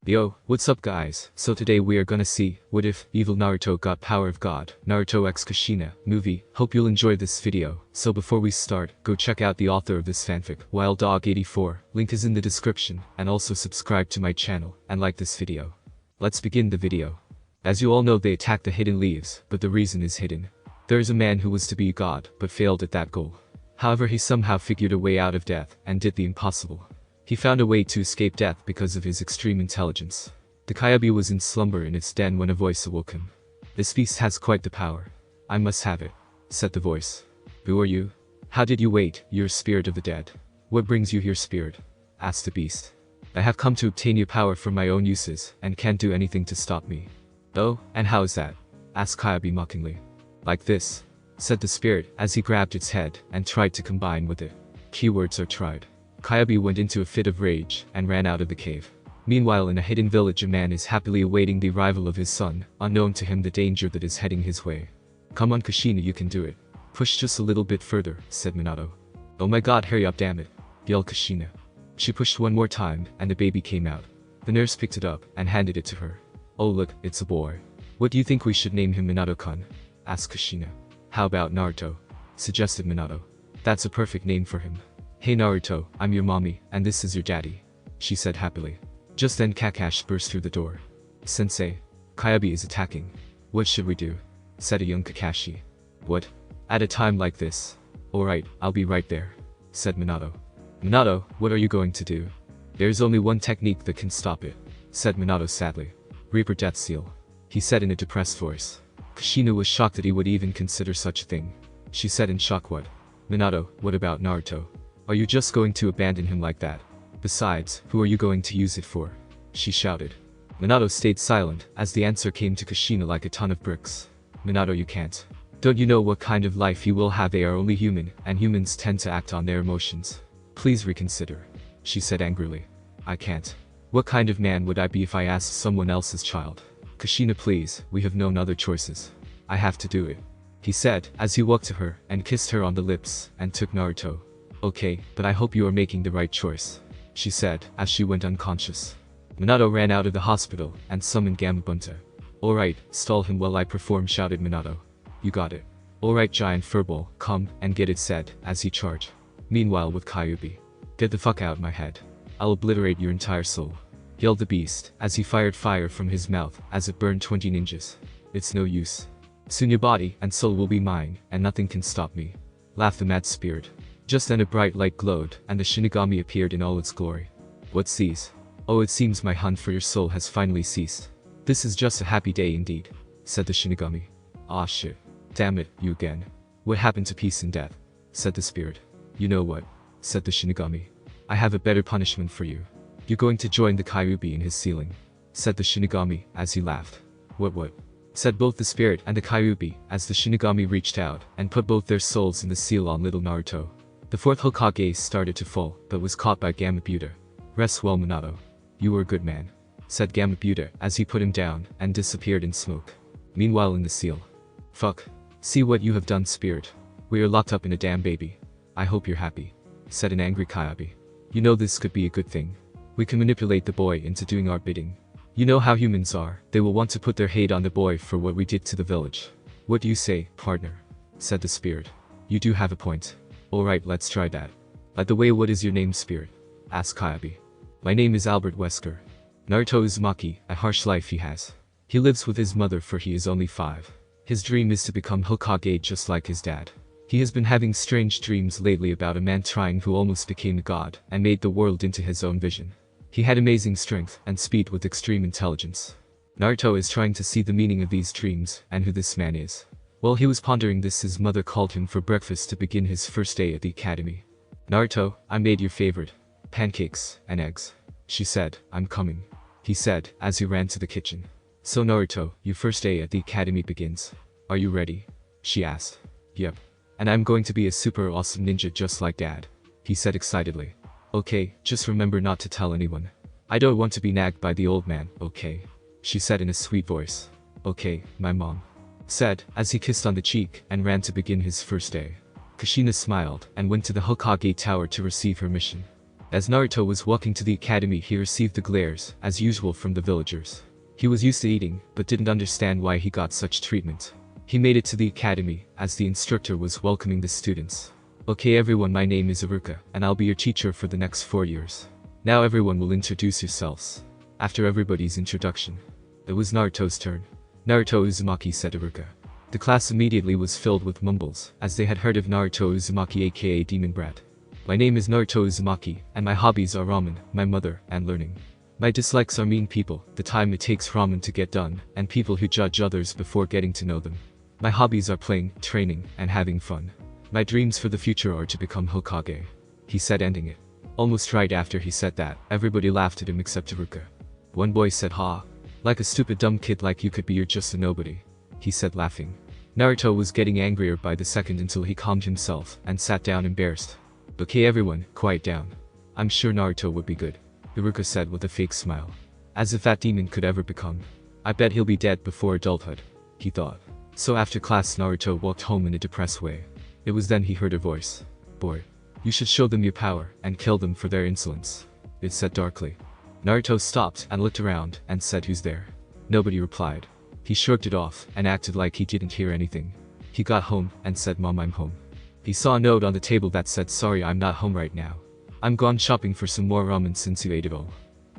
Yo, what's up guys? So today we are gonna see, what if evil Naruto got power of God, Naruto x Kushina, movie. Hope you'll enjoy this video. So before we start, go check out the author of this fanfic, WildDog84, link is in the description, and also subscribe to my channel, and like this video. Let's begin the video. As you all know, they attacked the hidden leaves, but the reason is hidden. There is a man who was to be a god, but failed at that goal. However, he somehow figured a way out of death, and did the impossible. He found a way to escape death because of his extreme intelligence. The Kyuubi was in slumber in its den when a voice awoke him. "This beast has quite the power. I must have it," said the voice. "Who are you? How did you wait? You're a spirit of the dead. What brings you here, spirit?" asked the beast. "I have come to obtain your power for my own uses, and can't do anything to stop me." "Oh, and how is that?" asked Kyuubi mockingly. "Like this," said the spirit as he grabbed its head and tried to combine with it. Keywords are tried. Kyuubi went into a fit of rage and ran out of the cave. Meanwhile, in a hidden village, a man is happily awaiting the arrival of his son, unknown to him the danger that is heading his way. "Come on Kushina, you can do it. Push just a little bit further," said Minato. "Oh my god, hurry up, damn it," yelled Kushina. She pushed one more time and the baby came out. The nurse picked it up and handed it to her. "Oh look, it's a boy. What do you think we should name him, Minato-kun?" asked Kushina. "How about Naruto?" suggested Minato. "That's a perfect name for him." "Hey Naruto, I'm your mommy, and this is your daddy," she said happily. Just then Kakashi burst through the door. "Sensei, Kyuubi is attacking. What should we do?" said a young Kakashi. "What? At a time like this? Alright, I'll be right there," said Minato. "Minato, what are you going to do?" "There's only one technique that can stop it," said Minato sadly. "Reaper Death Seal," he said in a depressed voice. Kushina was shocked that he would even consider such a thing. She said in shock, "What? Minato, what about Naruto? Are you just going to abandon him like that? Besides, who are you going to use it for?" she shouted. Minato stayed silent as the answer came to Kushina like a ton of bricks. "Minato, you can't. Don't you know what kind of life you will have? They are only human, and humans tend to act on their emotions. Please reconsider," she said angrily. "I can't. What kind of man would I be if I asked someone else's child? Kushina, please, we have no other choices. I have to do it," he said as he walked to her and kissed her on the lips and took Naruto. "Okay, but I hope you are making the right choice," she said as she went unconscious. Minato ran out of the hospital and summoned Gamabunta. "Alright, stall him while I perform," shouted Minato. "You got it." "Alright, giant furball, come and get it," said as he charged. Meanwhile with Kyuubi. "Get the fuck out my head. I'll obliterate your entire soul," yelled the beast as he fired fire from his mouth as it burned 20 ninjas. "It's no use. Soon your body and soul will be mine, and nothing can stop me," laughed the mad spirit. Just then a bright light glowed, and the Shinigami appeared in all its glory. "What's these? Oh, it seems my hunt for your soul has finally ceased. This is just a happy day indeed," said the Shinigami. "Aw shit. Damn it, you again. What happened to peace and death?" said the spirit. "You know what?" said the Shinigami. "I have a better punishment for you. You're going to join the Kyuubi in his ceiling," said the Shinigami as he laughed. What? said both the spirit and the Kyuubi as the Shinigami reached out and put both their souls in the seal on little Naruto. The fourth Hokage started to fall, but was caught by Gamabunta. "Rest well, Minato. You were a good man," said Gamabunta as he put him down and disappeared in smoke. Meanwhile in the seal. "Fuck. See what you have done, spirit. We are locked up in a damn baby. I hope you're happy," said an angry Kyuubi. "You know this could be a good thing. We can manipulate the boy into doing our bidding. You know how humans are, they will want to put their hate on the boy for what we did to the village. What do you say, partner?" said the spirit. "You do have a point. Alright, let's try that. By the way, what is your name, spirit?" asked Kyuubi. "My name is Albert Wesker. Naruto Uzumaki, a harsh life he has. He lives with his mother for he is only 5. His dream is to become Hokage just like his dad. He has been having strange dreams lately about a man trying who almost became a god and made the world into his own vision. He had amazing strength and speed with extreme intelligence. Naruto is trying to see the meaning of these dreams and who this man is. While he was pondering this, his mother called him for breakfast to begin his first day at the academy. "Naruto, I made your favorite. Pancakes and eggs," she said. "I'm coming," he said as he ran to the kitchen. "So Naruto, your first day at the academy begins. Are you ready?" she asked. "Yep. And I'm going to be a super awesome ninja just like dad," he said excitedly. "Okay, just remember not to tell anyone. I don't want to be nagged by the old man, okay?" she said in a sweet voice. "Okay, my mom," said as he kissed on the cheek and ran to begin his first day. Kushina smiled and went to the Hokage tower to receive her mission. As Naruto was walking to the academy, he received the glares, as usual, from the villagers. He was used to eating, but didn't understand why he got such treatment. He made it to the academy, as the instructor was welcoming the students. Okay everyone, my name is Iruka, and I'll be your teacher for the next 4 years. Now everyone will introduce yourselves. After everybody's introduction, it was Naruto's turn. Naruto Uzumaki, said Iruka. The class immediately was filled with mumbles, as they had heard of Naruto Uzumaki, aka Demon Brat. My name is Naruto Uzumaki, and my hobbies are ramen, my mother, and learning. My dislikes are mean people, the time it takes ramen to get done, and people who judge others before getting to know them. My hobbies are playing, training, and having fun. My dreams for the future are to become Hokage. He said, ending it. Almost right after he said that, everybody laughed at him except Iruka. One boy said, "Ha. Like a stupid dumb kid like you could be, you're just a nobody," he said, laughing. Naruto was getting angrier by the second until he calmed himself and sat down embarrassed. Okay everyone, quiet down. I'm sure Naruto would be good, Iruka said with a fake smile. As if that demon could ever become. I bet he'll be dead before adulthood, he thought. So after class, Naruto walked home in a depressed way. It was then he heard a voice. Boy, you should show them your power and kill them for their insolence, it said darkly. Naruto stopped and looked around and said, "Who's there?" Nobody replied. He shrugged it off and acted like he didn't hear anything. He got home and said, "Mom, I'm home." He saw a note on the table that said, "Sorry, I'm not home right now. I'm gone shopping for some more ramen since you ate it all.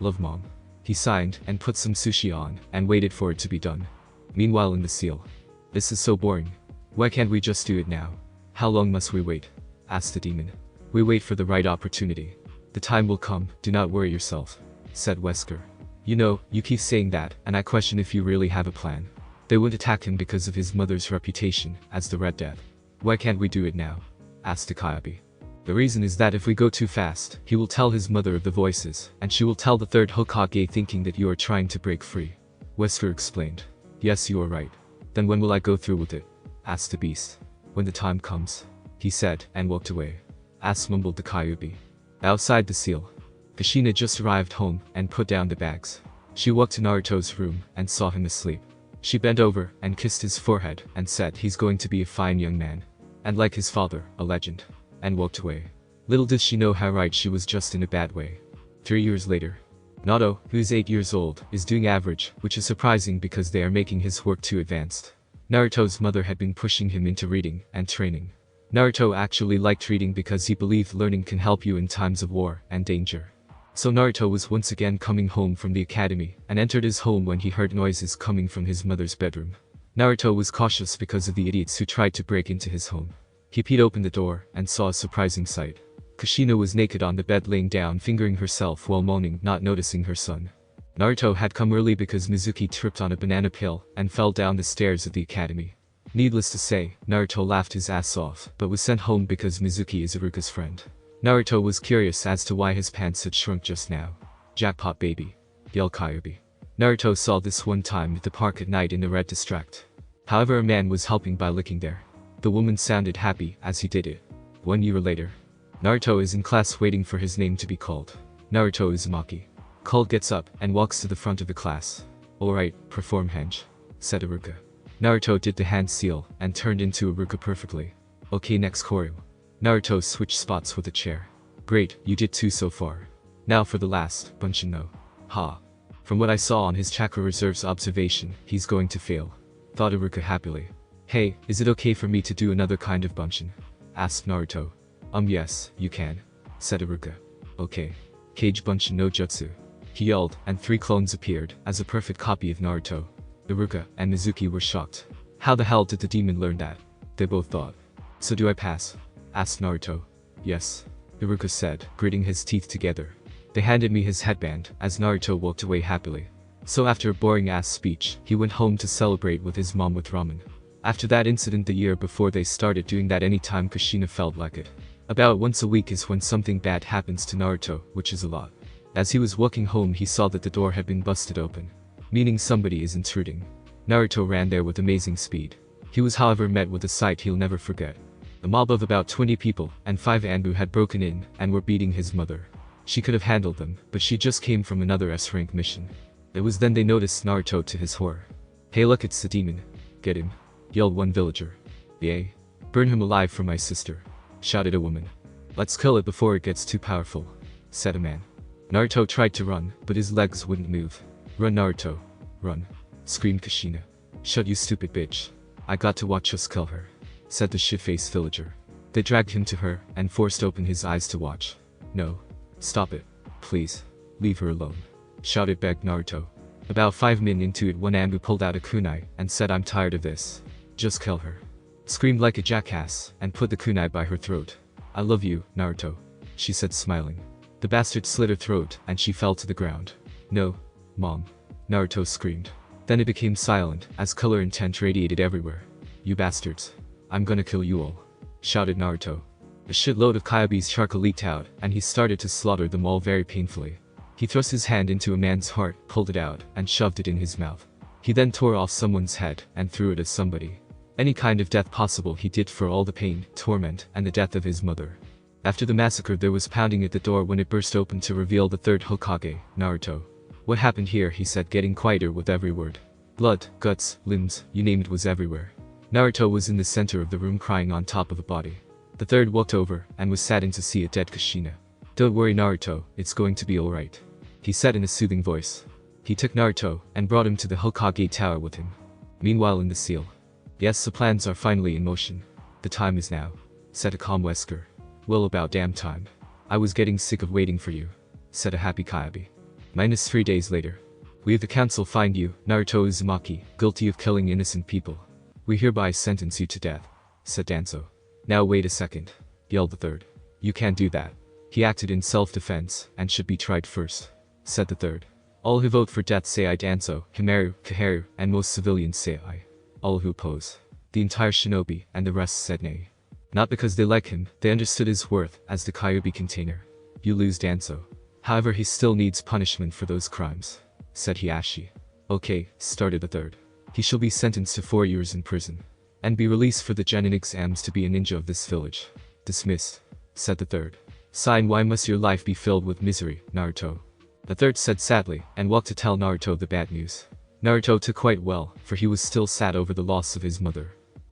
Love, Mom." He signed and put some sushi on and waited for it to be done. Meanwhile in the seal. This is so boring. Why can't we just do it now? How long must we wait? Asked the demon. We wait for the right opportunity. The time will come, do not worry yourself, said Wesker. You know, you keep saying that, and I question if you really have a plan. They wouldn't attack him because of his mother's reputation as the Red Death. Why can't we do it now? Asked Takayabe. The reason is that if we go too fast, he will tell his mother of the voices, and she will tell the third Hokage thinking that you are trying to break free. Wesker explained. Yes, you are right. Then when will I go through with it? Asked the beast. When the time comes, he said, and walked away. Ass mumbled Takayabe. Outside the seal, Kushina just arrived home and put down the bags. She walked to Naruto's room and saw him asleep. She bent over and kissed his forehead and said he's going to be a fine young man. And like his father, a legend. And walked away. Little did she know how right she was, just in a bad way. 3 years later, Naruto, who is 8 years old, is doing average, which is surprising because they are making his work too advanced. Naruto's mother had been pushing him into reading and training. Naruto actually liked reading because he believed learning can help you in times of war and danger. So Naruto was once again coming home from the academy and entered his home when he heard noises coming from his mother's bedroom. Naruto was cautious because of the idiots who tried to break into his home. He peed open the door and saw a surprising sight. Kushina was naked on the bed, laying down, fingering herself while moaning, not noticing her son. Naruto had come early because Mizuki tripped on a banana peel and fell down the stairs of the academy. Needless to say, Naruto laughed his ass off, but was sent home because Mizuki is Iruka's friend. Naruto was curious as to why his pants had shrunk just now. Jackpot baby, yelled Kyuubi. Naruto saw this one time at the park at night in the red district. However, a man was helping by licking there. The woman sounded happy as he did it. 1 year later, Naruto is in class waiting for his name to be called. Naruto Uzumaki. Cole gets up and walks to the front of the class. Alright, perform henge, said Iruka. Naruto did the hand seal and turned into Iruka perfectly. Okay, next choreo. Naruto switched spots with a chair. Great, you did 2 so far. Now for the last, Bunshin no. Ha. From what I saw on his chakra reserves observation, he's going to fail, thought Iruka happily. Hey, is it okay for me to do another kind of Bunshin? Asked Naruto. Yes, you can, said Iruka. Okay. Kage Bunshin no Jutsu. He yelled, and 3 clones appeared, as a perfect copy of Naruto. Iruka and Mizuki were shocked. How the hell did the demon learn that? They both thought. So do I pass? Asked Naruto. Yes, Iruka said, gritting his teeth together. They handed me his headband, as Naruto walked away happily. So after a boring-ass speech, he went home to celebrate with his mom with ramen. After that incident the year before, they started doing that anytime Kushina felt like it. About once a week is when something bad happens to Naruto, which is a lot. As he was walking home, he saw that the door had been busted open, meaning somebody is intruding. Naruto ran there with amazing speed. He was however met with a sight he'll never forget. A mob of about 20 people and 5 Anbu had broken in and were beating his mother. She could have handled them, but she just came from another S-rank mission. It was then they noticed Naruto, to his horror. Hey look, it's the demon. Get him, yelled one villager. Yay. Burn him alive for my sister, shouted a woman. Let's kill it before it gets too powerful, said a man. Naruto tried to run, but his legs wouldn't move. Run Naruto, run, screamed Kushina. Shut you stupid bitch. I got to watch us kill her, said the shit-faced villager. They dragged him to her and forced open his eyes to watch. No. Stop it. Please. Leave her alone. Shouted begged Naruto. About 5 minutes into it, one Ambu pulled out a kunai and said, I'm tired of this. Just kill her. Screamed like a jackass and put the kunai by her throat. I love you, Naruto, she said smiling. The bastard slit her throat and she fell to the ground. No, Mom. Naruto screamed. Then it became silent as color intent radiated everywhere. You bastards. I'm gonna kill you all, shouted Naruto. A shitload of Kyobi's charcoal leaked out and he started to slaughter them all very painfully. He thrust his hand into a man's heart, pulled it out, and shoved it in his mouth. He then tore off someone's head and threw it at somebody. Any kind of death possible he did for all the pain, torment, and the death of his mother. After the massacre there was pounding at the door when it burst open to reveal the third Hokage, Naruto. What happened here, he said, getting quieter with every word. Blood, guts, limbs, you name it was everywhere. Naruto was in the center of the room crying on top of a body. The third walked over and was saddened to see a dead Kushina. Don't worry Naruto, it's going to be alright, he said in a soothing voice. He took Naruto and brought him to the Hokage tower with him. Meanwhile in the seal. Yes, the plans are finally in motion. The time is now, said a calm Wesker. Well, about damn time. I was getting sick of waiting for you, said a happy Kyobi. -3 days later. We of the council find you, Naruto Uzumaki, guilty of killing innocent people. We hereby sentence you to death, said Danzo. Now wait a second, yelled the third. You can't do that. He acted in self-defense and should be tried first, said the third. All who vote for death say I. Danzo, Himeru, Kaheru, and most civilians say I. All who oppose, the entire shinobi and the rest said nay. Not because they like him, they understood his worth as the Kyuubi container. You lose Danzo. However, he still needs punishment for those crimes, said Hiashi. Okay, started the third. He shall be sentenced to 4 years in prison. And be released for the genin exams to be a ninja of this village. Dismissed, said the third. Sign, why must your life be filled with misery, Naruto? The third said sadly, and walked to tell Naruto the bad news. Naruto took quite well, for he was still sad over the loss of his mother.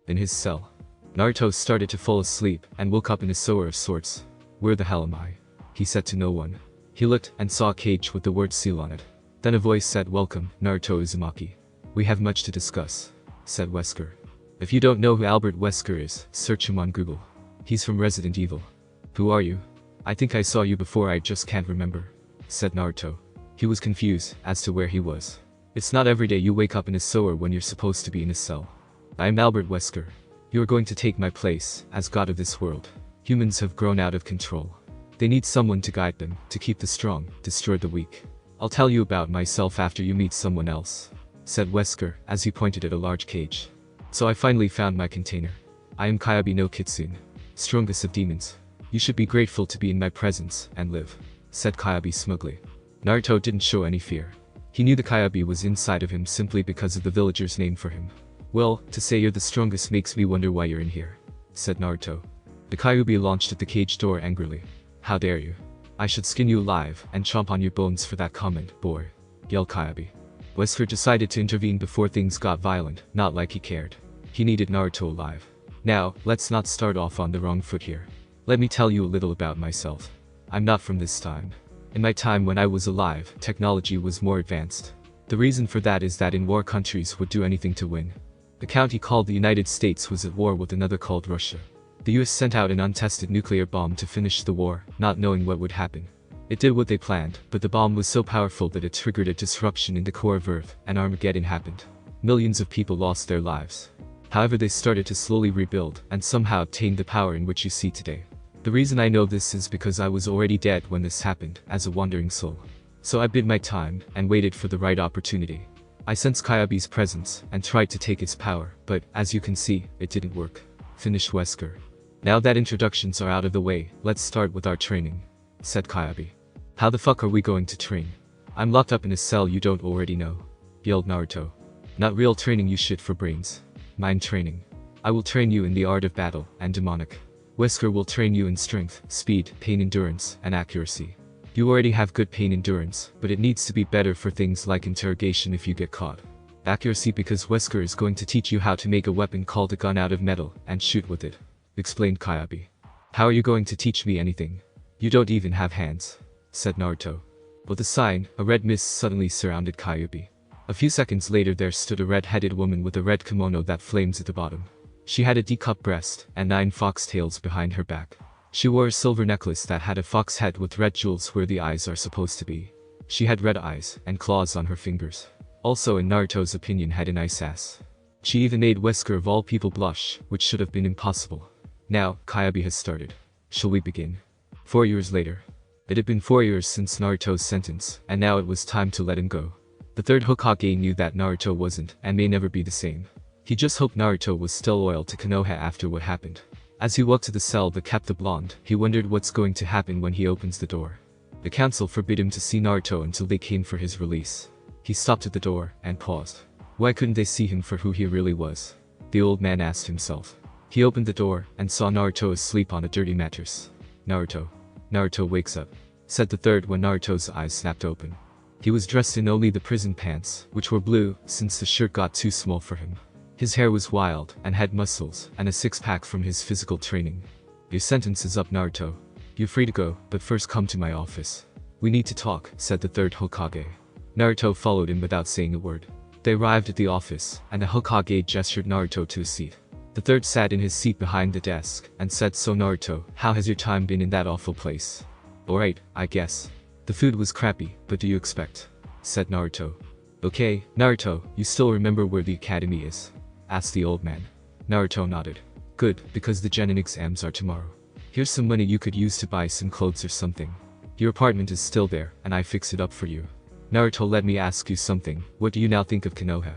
In his cell, Naruto started to fall asleep and woke up in a soar of sorts. Where the hell am I? He said to no one. He looked and saw a cage with the word seal on it. Then a voice said, Welcome, Naruto Uzumaki. We have much to discuss, said Wesker. If you don't know who Albert Wesker is, search him on Google. He's from Resident Evil. Who are you? I think I saw you before, I just can't remember, said Naruto. He was confused as to where he was. It's not every day you wake up in a sewer when you're supposed to be in a cell. I am Albert Wesker. You are going to take my place as god of this world. Humans have grown out of control. They need someone to guide them, to keep the strong, destroy the weak. I'll tell you about myself after you meet someone else, said Wesker as he pointed at a large cage. So I finally found my container. I am Kyuubi no Kitsune, strongest of demons. You should be grateful to be in my presence and live, said Kyuubi smugly. Naruto didn't show any fear. He knew the Kyuubi was inside of him simply because of the villager's name for him. Well, to say you're the strongest makes me wonder why you're in here, said Naruto. The Kyuubi launched at the cage door angrily. How dare you? I should skin you alive and chomp on your bones for that comment, boy, yelled Kyuubi. Wesker decided to intervene before things got violent, not like he cared. He needed Naruto alive. Now, let's not start off on the wrong foot here. Let me tell you a little about myself. I'm not from this time. In my time when I was alive, technology was more advanced. The reason for that is that in war countries would do anything to win. The country called the United States was at war with another called Russia. The US sent out an untested nuclear bomb to finish the war, not knowing what would happen. It did what they planned, but the bomb was so powerful that it triggered a disruption in the core of Earth, and Armageddon happened. Millions of people lost their lives. However, they started to slowly rebuild, and somehow obtained the power in which you see today. The reason I know this is because I was already dead when this happened, as a wandering soul. So I bid my time, and waited for the right opportunity. I sensed Kyuubi's presence, and tried to take its power, but, as you can see, it didn't work. Finished Wesker. Now that introductions are out of the way, let's start with our training, said Kyuubi. How the fuck are we going to train? I'm locked up in a cell you don't already know, yelled Naruto. Not real training, you shit for brains. Mind training. I will train you in the art of battle, and demonic. Wesker will train you in strength, speed, pain endurance, and accuracy. You already have good pain endurance, but it needs to be better for things like interrogation if you get caught. Accuracy because Wesker is going to teach you how to make a weapon called a gun out of metal, and shoot with it, explained Kyuubi. How are you going to teach me anything? You don't even have hands. said Naruto. With a sign, a red mist suddenly surrounded Kyuubi. A few seconds later there stood a red-headed woman with a red kimono that flames at the bottom. She had a D-cup breast and 9 foxtails behind her back. She wore a silver necklace that had a fox head with red jewels where the eyes are supposed to be. She had red eyes and claws on her fingers. Also, in Naruto's opinion, had a nice ass. She even made Wesker of all people blush, which should have been impossible. Now, Kyuubi has started. Shall we begin? 4 years later. It had been 4 years since Naruto's sentence, and now it was time to let him go. The third Hokage knew that Naruto wasn't, and may never be the same. He just hoped Naruto was still loyal to Konoha after what happened. As he walked to the cell that kept the blonde, he wondered what's going to happen when he opens the door. The council forbid him to see Naruto until they came for his release. He stopped at the door, and paused. Why couldn't they see him for who he really was? The old man asked himself. He opened the door, and saw Naruto asleep on a dirty mattress. Naruto. Naruto wakes up, said the third when Naruto's eyes snapped open. He was dressed in only the prison pants, which were blue, since the shirt got too small for him. His hair was wild, and had muscles, and a six-pack from his physical training. Your sentence is up, Naruto. You're free to go, but first come to my office. We need to talk, said the third Hokage. Naruto followed him without saying a word. They arrived at the office, and the Hokage gestured Naruto to a seat. The third sat in his seat behind the desk, and said, "So Naruto, how has your time been in that awful place?" "Alright, I guess. The food was crappy, but do you expect?" said Naruto. "Okay, Naruto, you still remember where the academy is?" asked the old man. Naruto nodded. "Good, because the Genin exams are tomorrow. Here's some money you could use to buy some clothes or something. Your apartment is still there, and I fix it up for you." "Naruto, let me ask you something. What do you now think of Konoha?"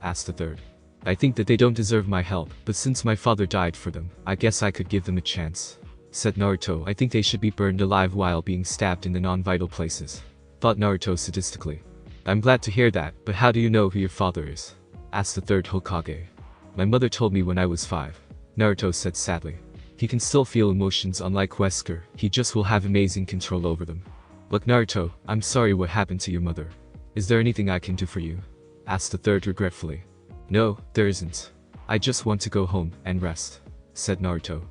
asked the third. "I think that they don't deserve my help, but since my father died for them, I guess I could give them a chance," said Naruto. "I think they should be burned alive while being stabbed in the non-vital places," thought Naruto sadistically. "I'm glad to hear that, but how do you know who your father is?" asked the third Hokage. "My mother told me when I was 5, Naruto said sadly. He can still feel emotions unlike Wesker, he just will have amazing control over them. "Look Naruto, I'm sorry what happened to your mother. Is there anything I can do for you?" asked the third regretfully. "No, there isn't. I just want to go home and rest," said Naruto.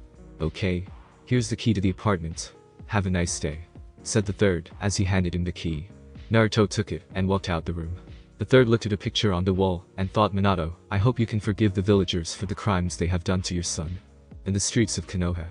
"Okay. Here's the key to the apartment. Have a nice day," said the third, as he handed him the key. Naruto took it and walked out the room. The third looked at a picture on the wall and thought, "Minato, I hope you can forgive the villagers for the crimes they have done to your son." In the streets of Konoha,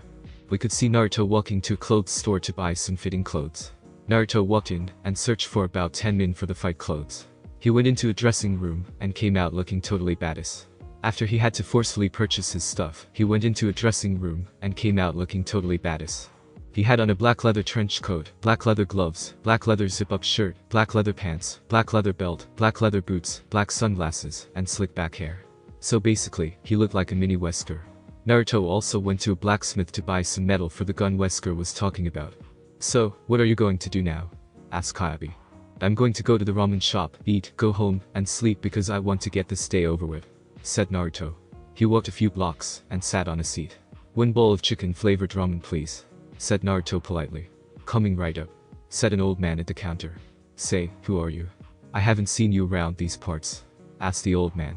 we could see Naruto walking to a clothes store to buy some fitting clothes. Naruto walked in and searched for about 10 men for the fight clothes. He went into a dressing room and came out looking totally badass. After he had to forcefully purchase his stuff, he went into a dressing room and came out looking totally badass. He had on a black leather trench coat, black leather gloves, black leather zip-up shirt, black leather pants, black leather belt, black leather boots, black sunglasses, and slick back hair. So basically, he looked like a mini Wesker. Naruto also went to a blacksmith to buy some metal for the gun Wesker was talking about. "So, what are you going to do now?" asked Kyuubi. "I'm going to go to the ramen shop, eat, go home, and sleep because I want to get this day over with," said Naruto. He walked a few blocks and sat on a seat. "1 bowl of chicken-flavored ramen please," said Naruto politely. "Coming right up," said an old man at the counter. "Say, who are you? I haven't seen you around these parts," asked the old man.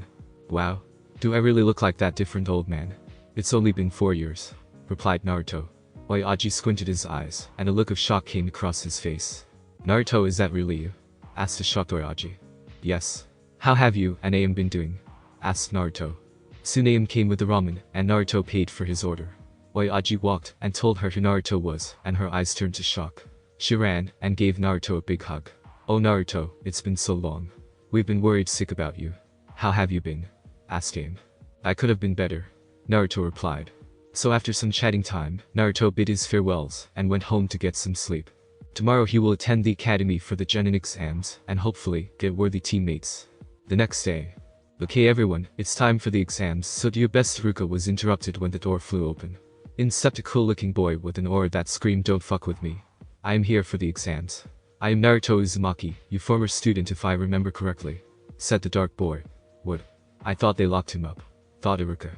"Wow. Do I really look like that different old man? It's only been 4 years," replied Naruto. Oyaji squinted his eyes, and a look of shock came across his face. "Naruto, is that really you?" asked the shocked Oyaji. "Yes. How have you and Aim been doing?" asked Naruto. Soon Aim came with the ramen, and Naruto paid for his order. Oyaji walked and told her who Naruto was, and her eyes turned to shock. She ran and gave Naruto a big hug. "Oh Naruto, it's been so long. We've been worried sick about you. How have you been?" asked Aim. "I could have been better," Naruto replied. So after some chatting time, Naruto bid his farewells and went home to get some sleep. Tomorrow he will attend the academy for the Genin exams and hopefully get worthy teammates. The next day. "Okay everyone, it's time for the exams, so do your best." Ruka was interrupted when the door flew open. In stepped a cool looking boy with an aura that screamed, "Don't fuck with me. I am here for the exams. I am Naruto Uzumaki, your former student if I remember correctly," said the dark boy. "What? I thought they locked him up," thought Iruka.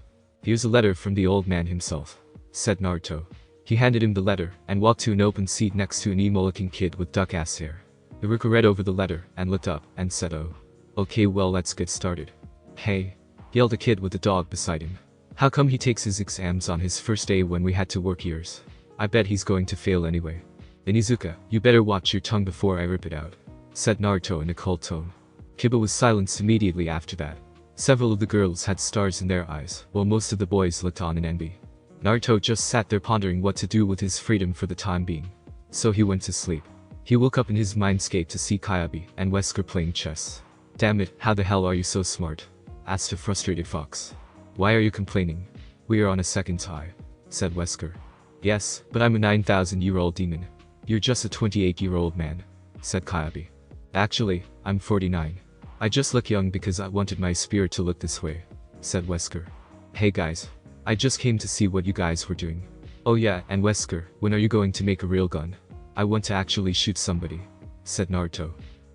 "Here's a letter from the old man himself," said Naruto. He handed him the letter and walked to an open seat next to an emo-looking kid with duck-ass hair. Iruka read over the letter and looked up and said, "Oh. Okay, well let's get started." "Hey," yelled a kid with a dog beside him. "How come he takes his exams on his first day when we had to work years? I bet he's going to fail anyway." Inizuka, you better watch your tongue before I rip it out, said Naruto in a cold tone. Kiba was silenced immediately after that. Several of the girls had stars in their eyes, while most of the boys looked on in envy. Naruto just sat there pondering what to do with his freedom for the time being. So he went to sleep. He woke up in his mindscape to see Kyabi and Wesker playing chess. Damn it, how the hell are you so smart? Asked a frustrated Fox. Why are you complaining? We are on a second tie, said Wesker. Yes, but I'm a 9,000-year-old demon. You're just a 28-year-old man, said Kyabi. Actually, I'm 49. I just look young because I wanted my spirit to look this way, said Wesker. Hey guys. I just came to see what you guys were doing. Oh yeah, and Wesker, when are you going to make a real gun? I want to actually shoot somebody, said Naruto.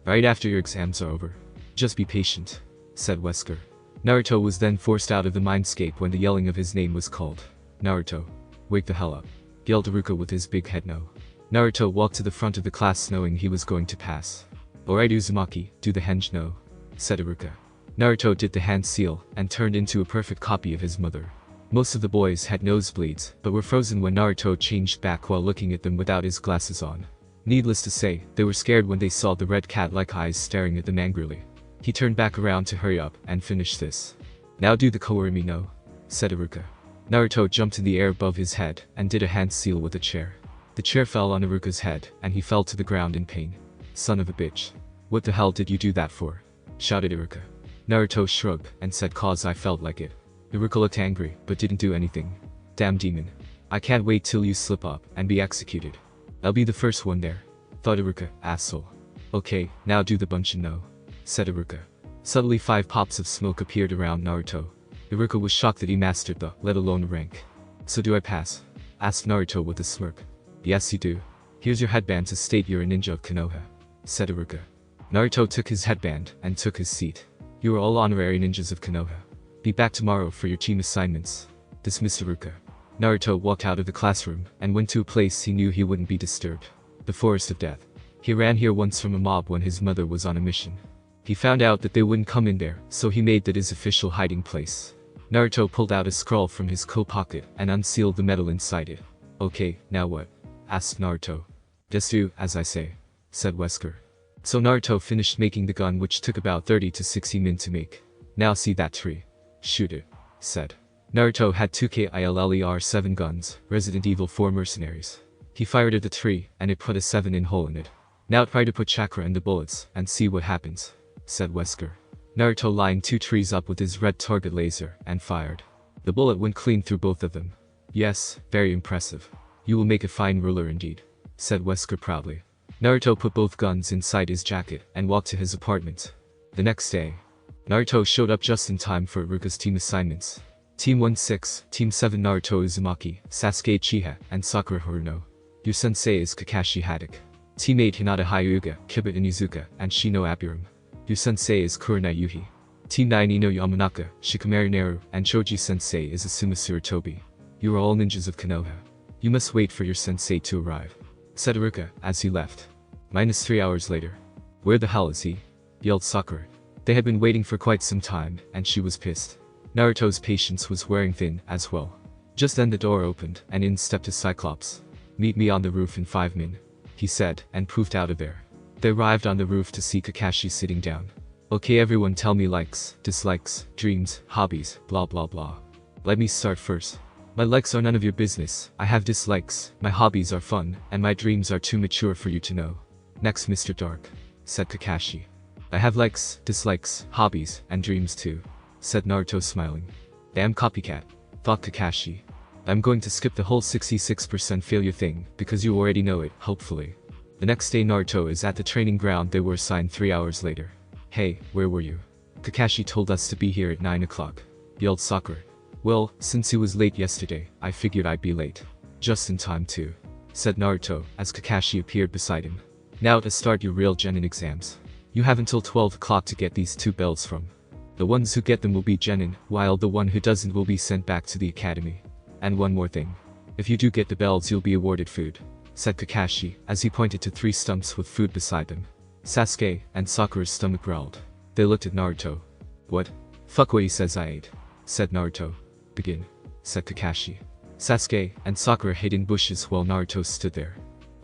Right after your exams are over. Just be patient, said Wesker. Naruto was then forced out of the mindscape when the yelling of his name was called. Naruto. Wake the hell up, yelled Iruka with his big head no. Naruto walked to the front of the class knowing he was going to pass. Alright Uzumaki, do the henge no, said Iruka. Naruto did the hand seal and turned into a perfect copy of his mother. Most of the boys had nosebleeds, but were frozen when Naruto changed back while looking at them without his glasses on. Needless to say, they were scared when they saw the red cat-like eyes staring at them angrily. He turned back around to hurry up and finish this. Now do the Kourimi no, said Iruka. Naruto jumped in the air above his head and did a hand seal with a chair. The chair fell on Iruka's head and he fell to the ground in pain. Son of a bitch. What the hell did you do that for? Shouted Iruka. Naruto shrugged and said cause I felt like it. Iruka looked angry, but didn't do anything. Damn demon. I can't wait till you slip up and be executed. I'll be the first one there. Thought Iruka, asshole. Okay, now do the bunshin no, said Iruka. Suddenly 5 pops of smoke appeared around Naruto. Iruka was shocked that he mastered the, let alone rank. So do I pass? Asked Naruto with a smirk. Yes you do. Here's your headband to state you're a ninja of Konoha, said Iruka. Naruto took his headband and took his seat. You are all honorary ninjas of Konoha. Be back tomorrow for your team assignments, dismissed Iruka. Naruto walked out of the classroom and went to a place he knew he wouldn't be disturbed. The Forest of Death. He ran here once from a mob when his mother was on a mission. He found out that they wouldn't come in there, so he made that his official hiding place. Naruto pulled out a scroll from his coat pocket and unsealed the metal inside it. Okay, now what? Asked Naruto. Just do as I say, said Wesker. So Naruto finished making the gun which took about 30 to 60 min to make. Now see that tree. Shoot it, said. Naruto had 2 KILLER-7 guns, Resident Evil 4 mercenaries. He fired at the tree, and it put a 7-in hole in it. Now try to put chakra in the bullets, and see what happens, said Wesker. Naruto lined 2 trees up with his red target laser, and fired. The bullet went clean through both of them. Yes, very impressive. You will make a fine ruler indeed, said Wesker proudly. Naruto put both guns inside his jacket, and walked to his apartment. The next day, Naruto showed up just in time for Iruka's team assignments. Team 1-6, Team 7 Naruto Uzumaki, Sasuke Uchiha, and Sakura Haruno. Your sensei is Kakashi Haddock. Team 8 Hinata Hyuga, Kiba Inizuka, and Shino Abiram. Your sensei is Kurenai Yuhi. Team 9 Ino Yamanaka, Shikamaru Naru, and Choji sensei is Asuma Suratobi. You are all ninjas of Konoha. You must wait for your sensei to arrive, said Iruka as he left. -3 hours later. Where the hell is he? Yelled Sakura. They had been waiting for quite some time, and she was pissed. Naruto's patience was wearing thin as well. Just then the door opened, and in stepped a Cyclops. Meet me on the roof in 5 min, he said, and poofed out of there. They arrived on the roof to see Kakashi sitting down. Okay everyone tell me likes, dislikes, dreams, hobbies, blah blah blah. Let me start first. My likes are none of your business, I have dislikes, my hobbies are fun, and my dreams are too mature for you to know. Next Mr. Dark, said Kakashi. I have likes, dislikes, hobbies, and dreams too, said Naruto smiling. Damn copycat, thought Kakashi. I'm going to skip the whole 66% failure thing, because you already know it, hopefully. The next day Naruto is at the training ground they were assigned 3 hours later. Hey, where were you? Kakashi told us to be here at 9 o'clock, yelled Sakura. Well, since he was late yesterday, I figured I'd be late. Just in time too, said Naruto as Kakashi appeared beside him. Now to start your real genin exams. You have until 12 o'clock to get these 2 bells from. The ones who get them will be genin, while the one who doesn't will be sent back to the academy. And one more thing. If you do get the bells you'll be awarded food, said Kakashi as he pointed to 3 stumps with food beside them. Sasuke and Sakura's stomach growled. They looked at Naruto. What? Fuck what he says I ate, said Naruto. Begin, said Kakashi. Sasuke and Sakura hid in bushes while Naruto stood there.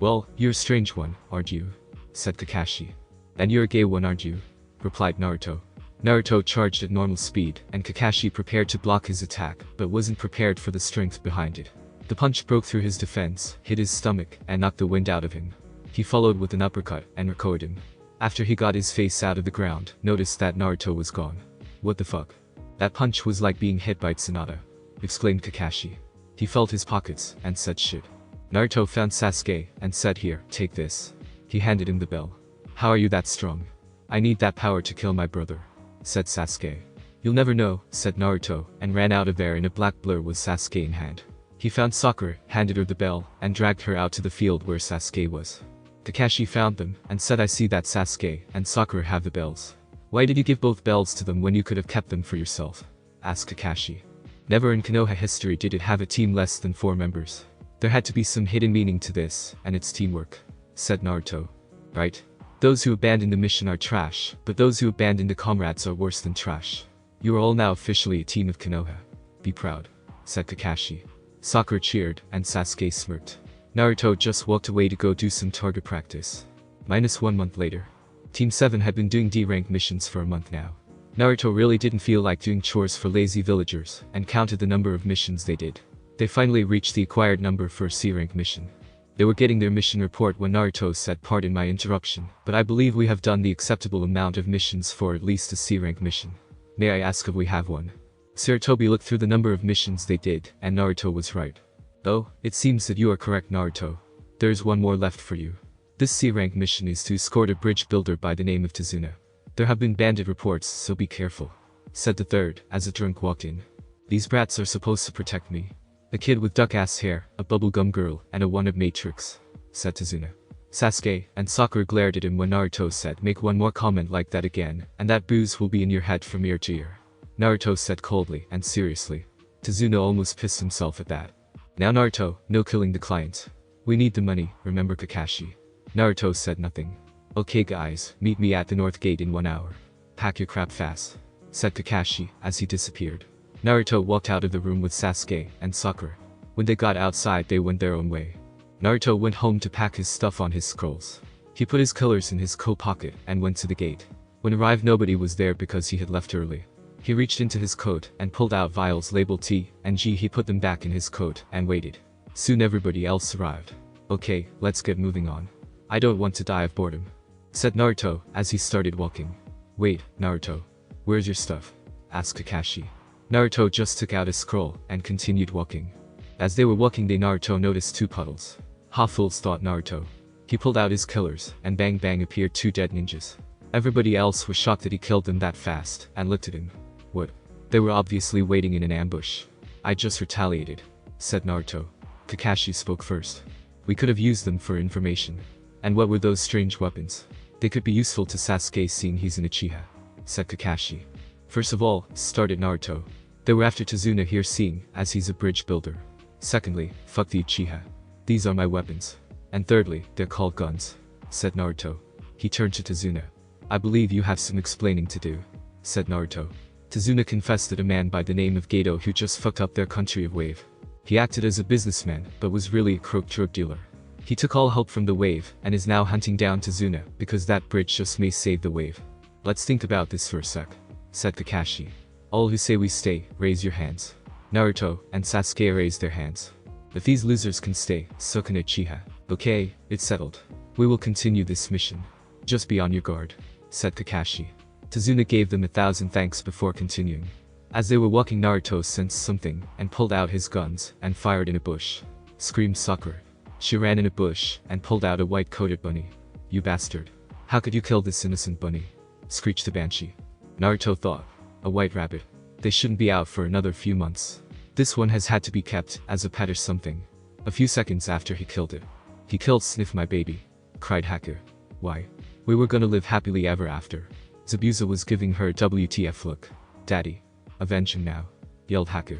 Well, you're a strange one, aren't you? Said Kakashi. And you're a gay one, aren't you? Replied Naruto. Naruto charged at normal speed, and Kakashi prepared to block his attack, but wasn't prepared for the strength behind it. The punch broke through his defense, hit his stomach, and knocked the wind out of him. He followed with an uppercut, and recoiled him. After he got his face out of the ground, noticed that Naruto was gone. What the fuck? That punch was like being hit by Tsunade, exclaimed Kakashi. He felt his pockets, and said shit. Naruto found Sasuke, and said, here, take this. He handed him the bell. How are you that strong? I need that power to kill my brother, said Sasuke. You'll never know, said Naruto, and ran out of there in a black blur with Sasuke in hand. He found Sakura, handed her the bell, and dragged her out to the field where Sasuke was. Kakashi found them, and said, I see that Sasuke and Sakura have the bells. Why did you give both bells to them when you could have kept them for yourself? Asked Kakashi. Never in Konoha history did it have a team less than 4 members. There had to be some hidden meaning to this, and it's teamwork, said Naruto. Right? Those who abandon the mission are trash, but those who abandon the comrades are worse than trash. You are all now officially a team of Konoha. Be proud, said Kakashi. Sakura cheered, and Sasuke smirked. Naruto just walked away to go do some target practice. -1 month later. Team 7 had been doing D-rank missions for a month now. Naruto really didn't feel like doing chores for lazy villagers, and counted the number of missions they did. They finally reached the acquired number for a C-rank mission. They were getting their mission report when Naruto said, pardon my interruption, but I believe we have done the acceptable amount of missions for at least a C-rank mission. May I ask if we have one? Sarutobi looked through the number of missions they did, and Naruto was right. Oh, it seems that you are correct, Naruto. There's one more left for you. This C-rank mission is to escort a bridge builder by the name of Tazuna. There have been bandit reports, so be careful, said the third, as a drunk walked in. These brats are supposed to protect me. A kid with duck-ass hair, a bubblegum girl, and a one-up matrix, said Tazuna. Sasuke and Sakura glared at him when Naruto said, make one more comment like that again, and that booze will be in your head from ear to ear. Naruto said coldly and seriously. Tazuna almost pissed himself at that. Now Naruto, no killing the client. We need the money, remember Kakashi. Naruto said nothing. Okay guys, meet me at the north gate in 1 hour. Pack your crap fast, said Kakashi as he disappeared. Naruto walked out of the room with Sasuke and Sakura. When they got outside they went their own way. Naruto went home to pack his stuff on his scrolls. He put his colors in his coat pocket and went to the gate. When arrived nobody was there because he had left early. He reached into his coat and pulled out vials labeled T and G. He put them back in his coat and waited. Soon everybody else arrived. Okay, let's get moving on. I don't want to die of boredom, said Naruto as he started walking. Wait, Naruto. Where's your stuff? Asked Kakashi. Naruto just took out his scroll and continued walking. As they were walking Naruto noticed 2 puddles. Ha fools, thought Naruto. He pulled out his killers and bang bang appeared 2 dead ninjas. Everybody else was shocked that he killed them that fast and looked at him. What? They were obviously waiting in an ambush. I just retaliated, said Naruto. Kakashi spoke first. We could have used them for information. And what were those strange weapons? They could be useful to Sasuke seeing he's an Uchiha, said Kakashi. First of all, started Naruto. They were after Tazuna here seeing, as he's a bridge builder. Secondly, fuck the Uchiha. These are my weapons. And thirdly, they're called guns, said Naruto. He turned to Tazuna. I believe you have some explaining to do, said Naruto. Tazuna confessed that a man by the name of Gato who just fucked up their country of Wave. He acted as a businessman, but was really a crook drug dealer. He took all help from the Wave, and is now hunting down Tazuna, because that bridge just may save the Wave. Let's think about this for a sec, said Kakashi. All who say we stay, raise your hands. Naruto and Sasuke raised their hands. If these losers can stay, so can Uchiha. Okay, it's settled. We will continue this mission. Just be on your guard, said Kakashi. Tazuna gave them 1,000 thanks before continuing. As they were walking Naruto sensed something, and pulled out his guns, and fired in a bush. Screamed Sakura. She ran in a bush, and pulled out a white-coated bunny. You bastard. How could you kill this innocent bunny? Screeched the Banshee. Naruto thought. A white rabbit. They shouldn't be out for another few months. This one has had to be kept, as a pet or something. A few seconds after he killed it. He killed Sniff my baby, cried Haku. Why? We were gonna live happily ever after. Zabuza was giving her a WTF look. Daddy. Avenge him now, yelled Haku.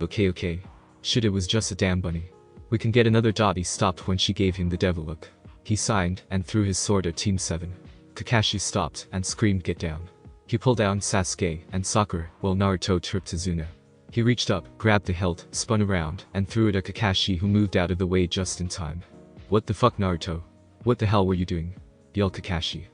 Okay. Shit, it was just a damn bunny. We can get another dot. He stopped when she gave him the devil look. He signed and threw his sword at Team 7. Kakashi stopped and screamed get down. He pulled down Sasuke and Sakura while Naruto tripped Tazuna. He reached up, grabbed the hilt, spun around, and threw it at Kakashi who moved out of the way just in time. What the fuck, Naruto? What the hell were you doing? Yelled Kakashi.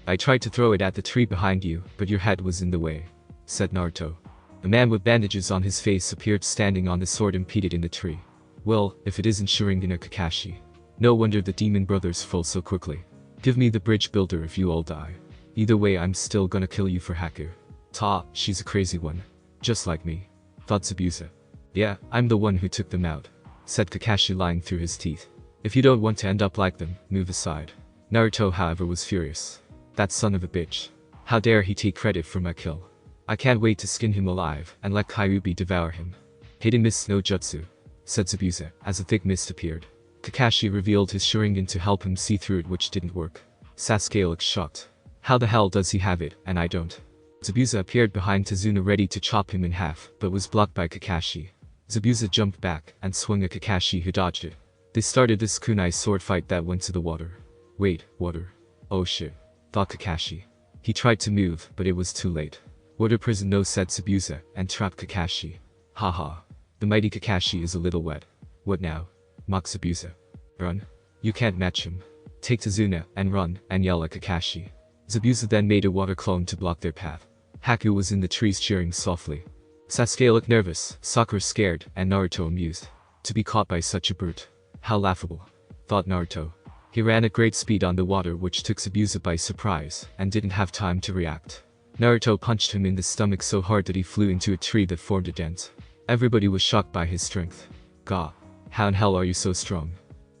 I tried to throw it at the tree behind you, but your head was in the way, said Naruto. A man with bandages on his face appeared standing on the sword impeded in the tree. Well, if it isn't Sharingan Kakashi. No wonder the demon brothers fall so quickly. Give me the bridge builder if you all die. Either way I'm still gonna kill you for Haku. Ta, she's a crazy one. Just like me, thought Zabuza. Yeah, I'm the one who took them out, said Kakashi lying through his teeth. If you don't want to end up like them, move aside. Naruto however was furious. That son of a bitch. How dare he take credit for my kill. I can't wait to skin him alive and let Kyuubi devour him. Hidden mist no jutsu, said Zabuza as a thick mist appeared. Kakashi revealed his Sharingan to help him see through it, which didn't work. Sasuke looked shocked. How the hell does he have it and I don't? Zabuza appeared behind Tazuna ready to chop him in half but was blocked by Kakashi. Zabuza jumped back and swung at Kakashi who dodged it. They started this kunai sword fight that went to the water. Wait, water? Oh shit, thought Kakashi. He tried to move but it was too late. Water prison no, said Zabuza and trapped Kakashi. Haha. The mighty Kakashi is a little wet. What now? Mocked Zabuza. Run. You can't match him. Take Tazuna and run and yell at Kakashi. Zabuza then made a water clone to block their path. Haku was in the trees cheering softly. Sasuke looked nervous, Sakura scared, and Naruto amused. To be caught by such a brute. How laughable, thought Naruto. He ran at great speed on the water which took Zabuza by surprise and didn't have time to react. Naruto punched him in the stomach so hard that he flew into a tree that formed a dent. Everybody was shocked by his strength. Gah, how in hell are you so strong?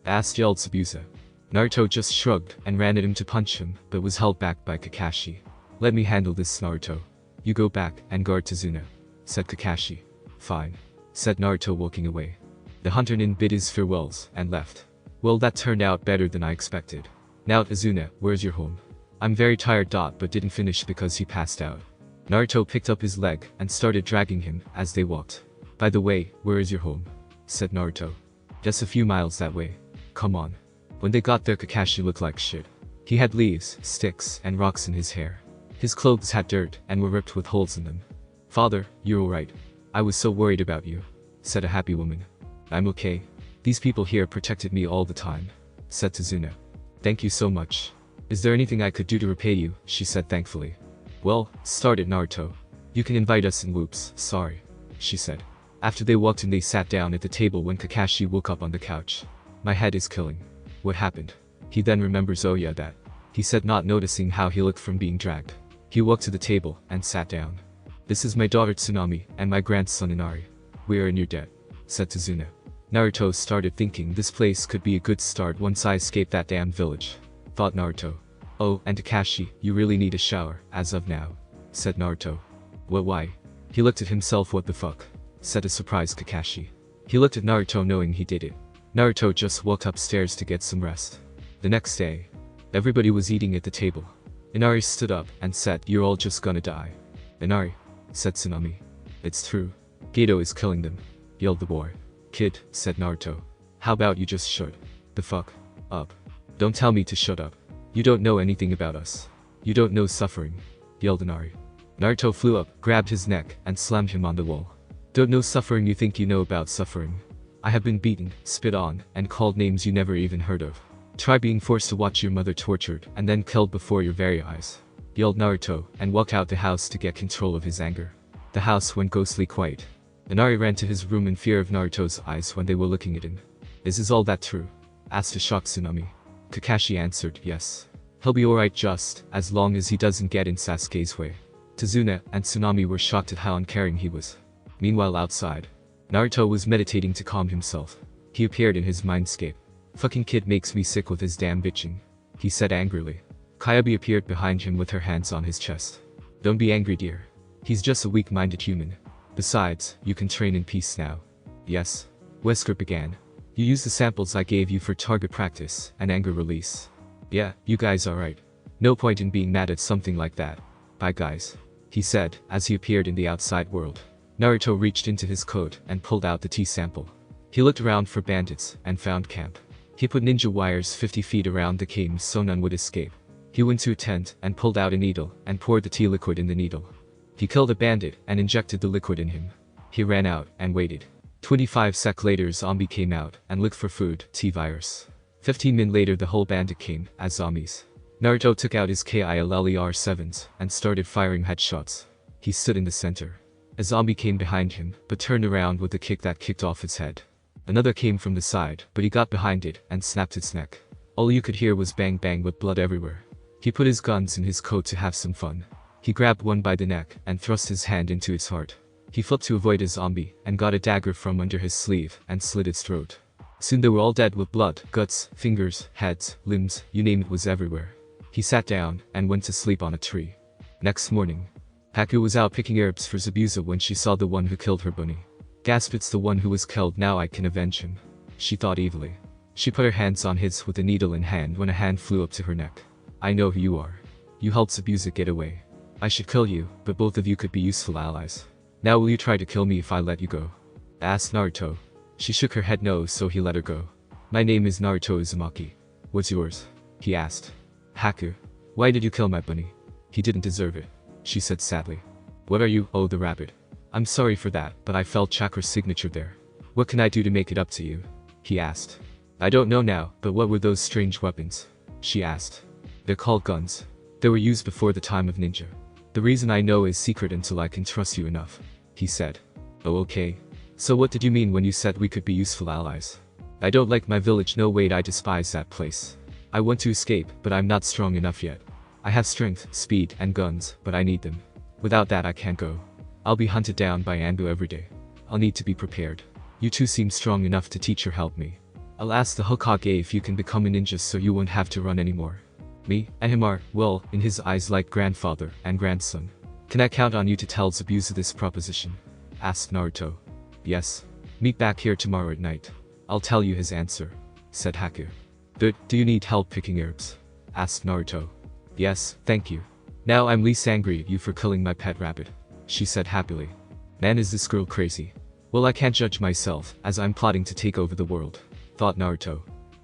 Yelled Zabuza. Naruto just shrugged and ran at him to punch him but was held back by Kakashi. Let me handle this, Naruto. You go back and guard Tazuna, said Kakashi. Fine, said Naruto walking away. The hunter nin bid his farewells and left. Well, that turned out better than I expected. Now Tazuna, where's your home? I'm very tired. But didn't finish because he passed out. Naruto picked up his leg and started dragging him as they walked. By the way, where is your home? Said Naruto. Just a few miles that way. Come on. When they got there, Kakashi looked like shit. He had leaves, sticks, and rocks in his hair. His clothes had dirt and were ripped with holes in them. Father, you're alright. I was so worried about you, said a happy woman. I'm okay. These people here protected me all the time, said Tazuna. Thank you so much. Is there anything I could do to repay you? She said thankfully. Well, started Naruto. You can invite us in. Whoops, sorry, she said. After they walked in, they sat down at the table when Kakashi woke up on the couch. My head is killing. What happened? He then remembers, oh yeah, that. He said, not noticing how he looked from being dragged. He walked to the table and sat down. This is my daughter Tsunami and my grandson Inari. We are in your debt, said Tazuna. Naruto started thinking this place could be a good start once I escape that damn village, thought Naruto. Oh, and Kakashi, you really need a shower, as of now, said Naruto. What, why? He looked at himself. What the fuck? Said a surprised Kakashi. He looked at Naruto knowing he did it. Naruto just walked upstairs to get some rest. The next day, everybody was eating at the table. Inari stood up and said, you're all just gonna die. Inari, said Tsunami. It's true. Geto is killing them, yelled the boy. Kid, said Naruto. How about you just shut the fuck up? Don't tell me to shut up. You don't know anything about us. You don't know suffering, yelled Inari. Naruto flew up, grabbed his neck, and slammed him on the wall. Don't know suffering? You think you know about suffering? I have been beaten, spit on, and called names you never even heard of. Try being forced to watch your mother tortured and then killed before your very eyes, yelled Naruto, and walked out the house to get control of his anger. The house went ghostly quiet. Inari ran to his room in fear of Naruto's eyes when they were looking at him. Is all that true? Asked a shocked Tsunami. Kakashi answered, yes. He'll be alright just as long as he doesn't get in Sasuke's way. Tazuna and Tsunami were shocked at how uncaring he was. Meanwhile outside, Naruto was meditating to calm himself. He appeared in his mindscape. Fucking kid makes me sick with his damn bitching, he said angrily. Kyuubi appeared behind him with her hands on his chest. Don't be angry, dear. He's just a weak-minded human. Besides, you can train in peace now. Yes. Wesker began. You used the samples I gave you for target practice and anger release. Yeah, you guys are right. No point in being mad at something like that. Bye guys, he said as he appeared in the outside world. Naruto reached into his coat and pulled out the tea sample. He looked around for bandits and found camp. He put ninja wires 50 feet around the camp so none would escape. He went to a tent and pulled out a needle and poured the tea liquid in the needle. He killed a bandit and injected the liquid in him. He ran out and waited. 25 sec later, zombie came out and looked for food, T-virus. 15 minutes later the whole bandit came, as zombies. Naruto took out his KILLER-7s and started firing headshots. He stood in the center. A zombie came behind him, but turned around with a kick that kicked off its head. Another came from the side, but he got behind it and snapped its neck. All you could hear was bang bang with blood everywhere. He put his guns in his coat to have some fun. He grabbed one by the neck and thrust his hand into its heart. He flipped to avoid a zombie and got a dagger from under his sleeve and slit its throat. Soon they were all dead with blood, guts, fingers, heads, limbs, you name it was everywhere. He sat down and went to sleep on a tree. Next morning, Haku was out picking herbs for Zabuza when she saw the one who killed her bunny. Gasp, it's the one who was killed, now I can avenge him, she thought evilly. She put her hands on his with a needle in hand when a hand flew up to her neck. I know who you are. You helped Zabuza get away. I should kill you, but both of you could be useful allies. Now will you try to kill me if I let you go? Asked Naruto. She shook her head no, so he let her go. My name is Naruto Uzumaki. What's yours? He asked. Haku. Why did you kill my bunny? He didn't deserve it, she said sadly. What are you? Oh, the rabbit. I'm sorry for that, but I felt Chakra's signature there. What can I do to make it up to you? He asked. I don't know now, but what were those strange weapons? She asked. They're called guns. They were used before the time of ninja. The reason I know is secret until I can trust you enough, he said. Oh, okay. So what did you mean when you said we could be useful allies? I don't like my village, no wait, I despise that place. I want to escape, but I'm not strong enough yet. I have strength, speed, and guns, but I need them. Without that I can't go. I'll be hunted down by Anbu every day. I'll need to be prepared. You two seem strong enough to teach or help me. I'll ask the Hokage if you can become a ninja so you won't have to run anymore. Me and him are, well, in his eyes like grandfather and grandson. Can I count on you to tell Zabuza this proposition? Asked Naruto. Yes. Meet back here tomorrow at night. I'll tell you his answer, said Haku. But, do you need help picking herbs? Asked Naruto. Yes, thank you. Now I'm least angry at you for killing my pet rabbit, she said happily. Man, is this girl crazy? Well, I can't judge myself, as I'm plotting to take over the world, thought Naruto.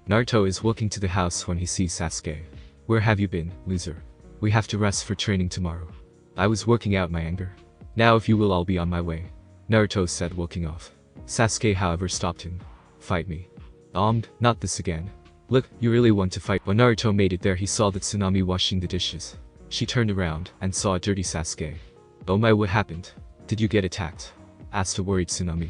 Naruto is walking to the house when he sees Sasuke. Where have you been, loser? We have to rest for training tomorrow. I was working out my anger. Now if you will, I'll be on my way, Naruto said, walking off. Sasuke however stopped him. Fight me. Not this again. Look, you really want to fight? When Naruto made it there he saw that Tsunami washing the dishes. She turned around and saw a dirty Sasuke. Oh my, what happened? Did you get attacked? Asked a worried Tsunami.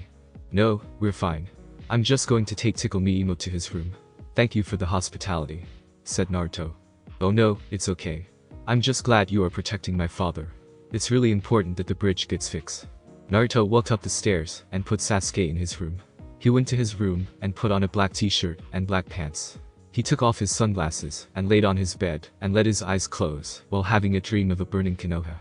No, we're fine. I'm just going to take Tickle Me Emo to his room. Thank you for the hospitality, said Naruto. Oh no, it's okay. I'm just glad you are protecting my father. It's really important that the bridge gets fixed. Naruto walked up the stairs and put Sasuke in his room. He went to his room and put on a black t-shirt and black pants. He took off his sunglasses and laid on his bed and let his eyes close while having a dream of a burning Konoha.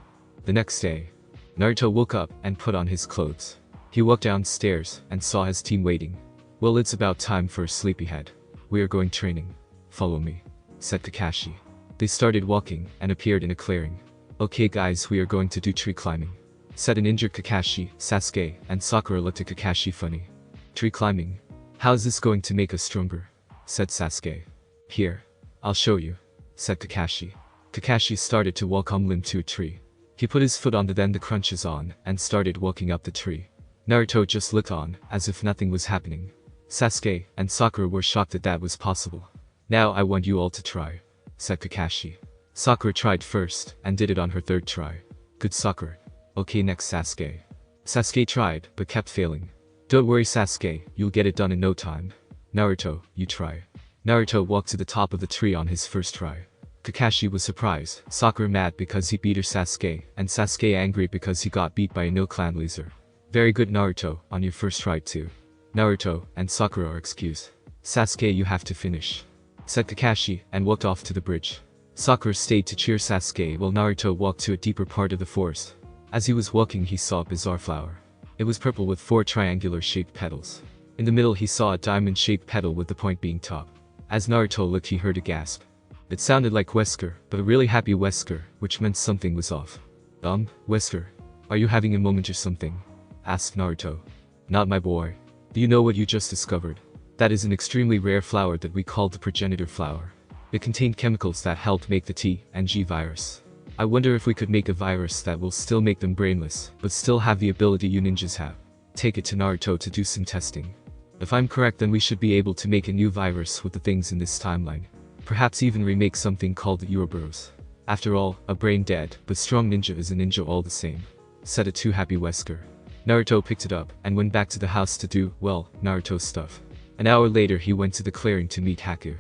The next day, Naruto woke up and put on his clothes. He walked downstairs and saw his team waiting. Well, it's about time for a sleepyhead. We are going training. Follow me, said Kakashi. They started walking and appeared in a clearing. Okay guys, we are going to do tree climbing, said an injured Kakashi. Sasuke and Sakura looked at Kakashi funny. Tree climbing? How's this going to make us stronger? Said Sasuke. Here, I'll show you, said Kakashi. Kakashi started to walk on limb to a tree. He put his foot on the crunches on and started walking up the tree. Naruto just looked on as if nothing was happening. Sasuke and Sakura were shocked that was possible. Now I want you all to try, said Kakashi. Sakura tried first and did it on her third try. Good Sakura. Okay, next Sasuke. Sasuke tried but kept failing. Don't worry Sasuke, you'll get it done in no time. Naruto, you try. Naruto walked to the top of the tree on his first try. Kakashi was surprised, Sakura mad because he beat her Sasuke, and Sasuke angry because he got beat by a no-clan loser. Very good Naruto, on your first try too. Naruto and Sakura are excused. Sasuke, you have to finish, said Kakashi and walked off to the bridge. Sakura stayed to cheer Sasuke while Naruto walked to a deeper part of the forest. As he was walking he saw a bizarre flower. It was purple with 4 triangular-shaped petals. In the middle he saw a diamond-shaped petal with the point being top. As Naruto looked he heard a gasp. It sounded like Wesker, but a really happy Wesker, which meant something was off. Wesker, are you having a moment or something? Asked Naruto. Not my boy. Do you know what you just discovered? That is an extremely rare flower that we call the progenitor flower. It contained chemicals that helped make the T and G virus. I wonder if we could make a virus that will still make them brainless, but still have the ability you ninjas have. Take it to Naruto to do some testing. If I'm correct, then we should be able to make a new virus with the things in this timeline. Perhaps even remake something called the Ouroboros. After all, a brain dead but strong ninja is a ninja all the same, said a too happy Wesker. Naruto picked it up and went back to the house to do, well, Naruto stuff. An hour later he went to the clearing to meet Haku.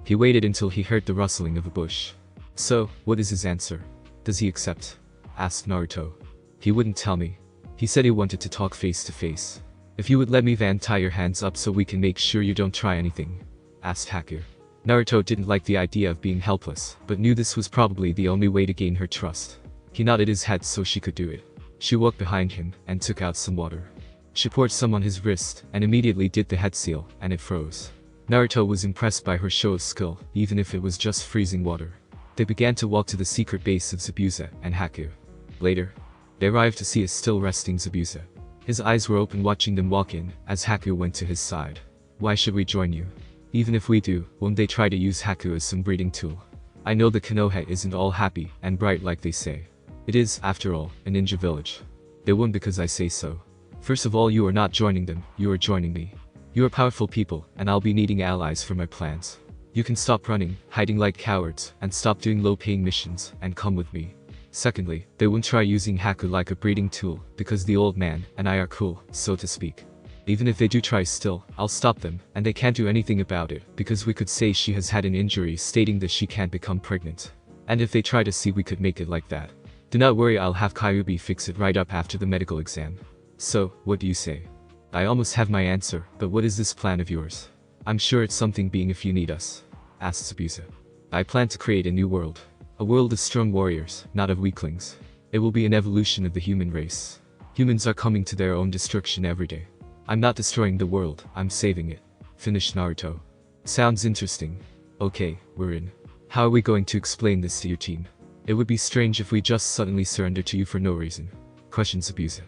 He waited until he heard the rustling of a bush. So, what is his answer? Does he accept? Asked Naruto. He wouldn't tell me. He said he wanted to talk face to face. If you would let me, Van, tie your hands up so we can make sure you don't try anything, asked Haku. Naruto didn't like the idea of being helpless, but knew this was probably the only way to gain her trust. He nodded his head so she could do it. She walked behind him and took out some water. She poured some on his wrist and immediately did the head seal, and it froze. Naruto was impressed by her show of skill, even if it was just freezing water. They began to walk to the secret base of Zabuza and Haku. Later, they arrived to see a still resting Zabuza. His eyes were open watching them walk in, as Haku went to his side. Why should we join you? Even if we do, won't they try to use Haku as some breeding tool? I know the Konoha isn't all happy and bright like they say. It is, after all, a ninja village. They won't because I say so. First of all, you are not joining them, you are joining me. You are powerful people, and I'll be needing allies for my plans. You can stop running, hiding like cowards, and stop doing low-paying missions, and come with me. Secondly, they won't try using Haku like a breeding tool, because the old man and I are cool, so to speak. Even if they do try still, I'll stop them, and they can't do anything about it, because we could say she has had an injury stating that she can't become pregnant. And if they try to see, we could make it like that. Do not worry, I'll have Kyuubi fix it right up after the medical exam. So, what do you say? I almost have my answer, but what is this plan of yours? I'm sure it's something being if you need us, asked Zabuza. I plan to create a new world. A world of strong warriors, not of weaklings. It will be an evolution of the human race. Humans are coming to their own destruction every day. I'm not destroying the world, I'm saving it, finished Naruto. Sounds interesting. Okay, we're in. How are we going to explain this to your team? It would be strange if we just suddenly surrender to you for no reason, questioned Zabuza.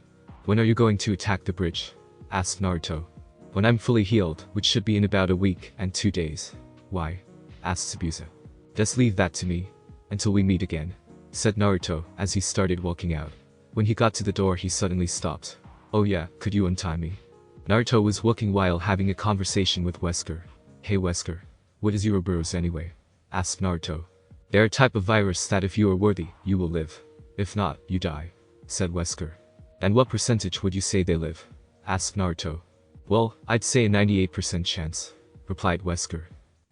When are you going to attack the bridge? Asked Naruto. When I'm fully healed, which should be in about a week and 2 days. Why? Asked Zabuza. Just leave that to me. Until we meet again, said Naruto as he started walking out. When he got to the door, he suddenly stopped. Oh yeah, could you untie me? Naruto was walking while having a conversation with Wesker. Hey Wesker, what is Ouroboros anyway? Asked Naruto. They're a type of virus that if you are worthy, you will live. If not, you die, said Wesker. And what percentage would you say they live? Asked Naruto. Well, I'd say a 98% chance, replied Wesker.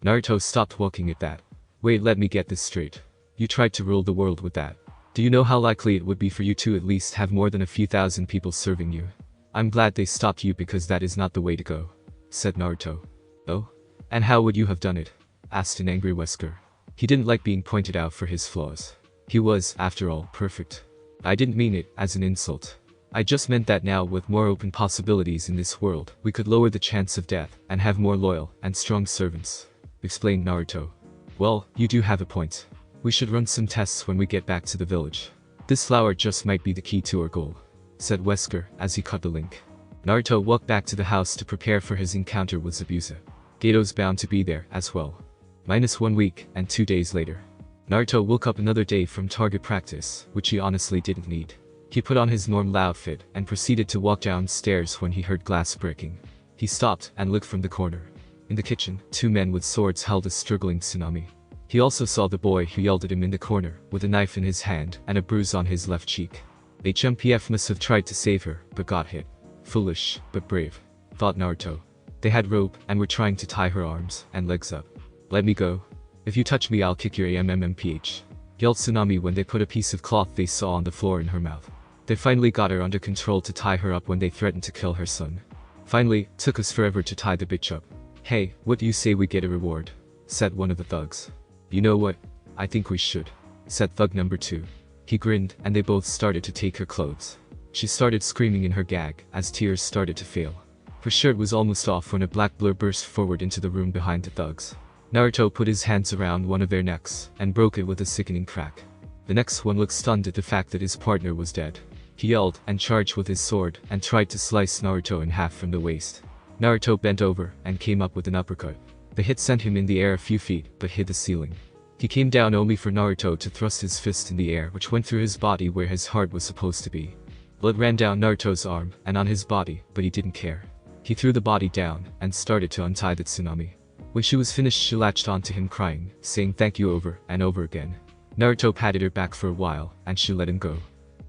Naruto stopped walking at that. Wait, let me get this straight. You tried to rule the world with that. Do you know how likely it would be for you to at least have more than a few thousand people serving you? I'm glad they stopped you because that is not the way to go, said Naruto. Oh? And how would you have done it? Asked an angry Wesker. He didn't like being pointed out for his flaws. He was, after all, perfect. I didn't mean it as an insult. I just meant that now with more open possibilities in this world, we could lower the chance of death and have more loyal and strong servants, explained Naruto. Well, you do have a point. We should run some tests when we get back to the village. This flower just might be the key to our goal, said Wesker as he cut the link. Naruto walked back to the house to prepare for his encounter with Zabuza. Gato's bound to be there as well. -1 week and 2 days later. Naruto woke up another day from target practice, which he honestly didn't need. He put on his normal outfit and proceeded to walk downstairs when he heard glass breaking. He stopped and looked from the corner. In the kitchen, 2 men with swords held a struggling Tsunami. He also saw the boy who yelled at him in the corner, with a knife in his hand and a bruise on his left cheek. HMPF must have tried to save her, but got hit. Foolish, but brave, thought Naruto. They had rope and were trying to tie her arms and legs up. Let me go. If you touch me, I'll kick your AMMPH, yelled Tsunami when they put a piece of cloth they saw on the floor in her mouth. They finally got her under control to tie her up when they threatened to kill her son. Finally, took us forever to tie the bitch up. Hey, what do you say we get a reward? Said one of the thugs. You know what? I think we should, said thug number 2. He grinned and they both started to take her clothes. She started screaming in her gag as tears started to fail. Her shirt was almost off when a black blur burst forward into the room behind the thugs. Naruto put his hands around one of their necks and broke it with a sickening crack. The next one looked stunned at the fact that his partner was dead. He yelled and charged with his sword and tried to slice Naruto in half from the waist. Naruto bent over and came up with an uppercut. The hit sent him in the air a few feet, but hit the ceiling. He came down only for Naruto to thrust his fist in the air, which went through his body where his heart was supposed to be. Blood ran down Naruto's arm and on his body, but he didn't care. He threw the body down and started to untie the tsunami. When she was finished, she latched onto him crying, saying thank you over and over again. Naruto patted her back for a while and she let him go.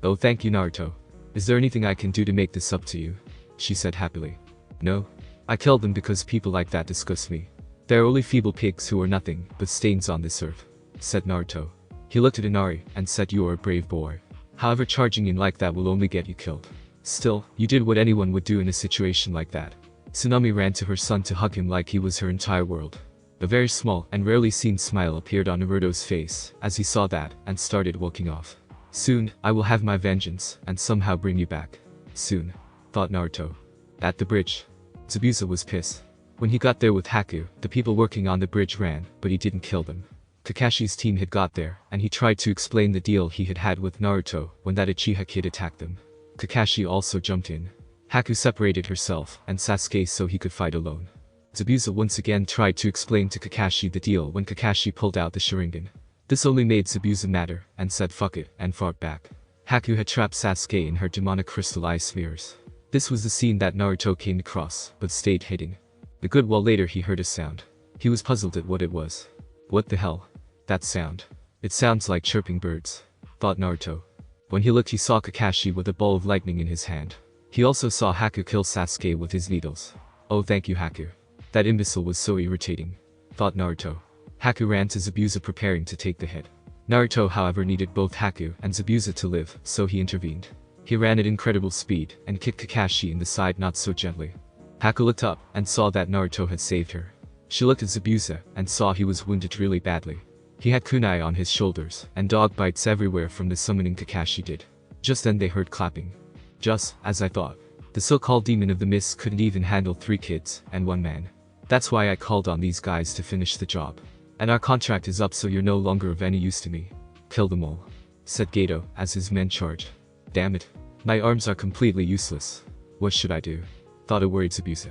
Oh, thank you, Naruto. Is there anything I can do to make this up to you? She said happily. No. I killed them because people like that disgust me. They are only feeble pigs who are nothing but stains on this earth, said Naruto. He looked at Inari and said, you are a brave boy. However, charging in like that will only get you killed. Still, you did what anyone would do in a situation like that. Tsunami ran to her son to hug him like he was her entire world. A very small and rarely seen smile appeared on Naruto's face as he saw that and started walking off. Soon, I will have my vengeance and somehow bring you back. Soon, thought Naruto. At the bridge, Zabuza was pissed. When he got there with Haku, the people working on the bridge ran, but he didn't kill them. Kakashi's team had got there, and he tried to explain the deal he had had with Naruto when that Uchiha kid attacked them. Kakashi also jumped in. Haku separated herself and Sasuke so he could fight alone. Zabuza once again tried to explain to Kakashi the deal when Kakashi pulled out the Sharingan. This only made Zabuza madder and said fuck it and fought back. Haku had trapped Sasuke in her demonic crystal eye spheres. This was the scene that Naruto came across but stayed hidden. A good while later he heard a sound. He was puzzled at what it was. What the hell? That sound. It sounds like chirping birds, thought Naruto. When he looked, he saw Kakashi with a ball of lightning in his hand. He also saw Haku kill Sasuke with his needles. Oh, thank you, Haku. That imbecile was so irritating, thought Naruto. Haku ran to Zabuza preparing to take the hit. Naruto, however, needed both Haku and Zabuza to live, so he intervened. He ran at incredible speed and kicked Kakashi in the side not so gently. Haku looked up and saw that Naruto had saved her. She looked at Zabuza and saw he was wounded really badly. He had kunai on his shoulders and dog bites everywhere from the summoning Kakashi did. Just then they heard clapping. Just as I thought. The so-called demon of the mist couldn't even handle 3 kids and 1 man. That's why I called on these guys to finish the job. And our contract is up, so you're no longer of any use to me. Kill them all, said Geto as his men charged. Damn it. My arms are completely useless. What should I do? Thought a worried Zabuza.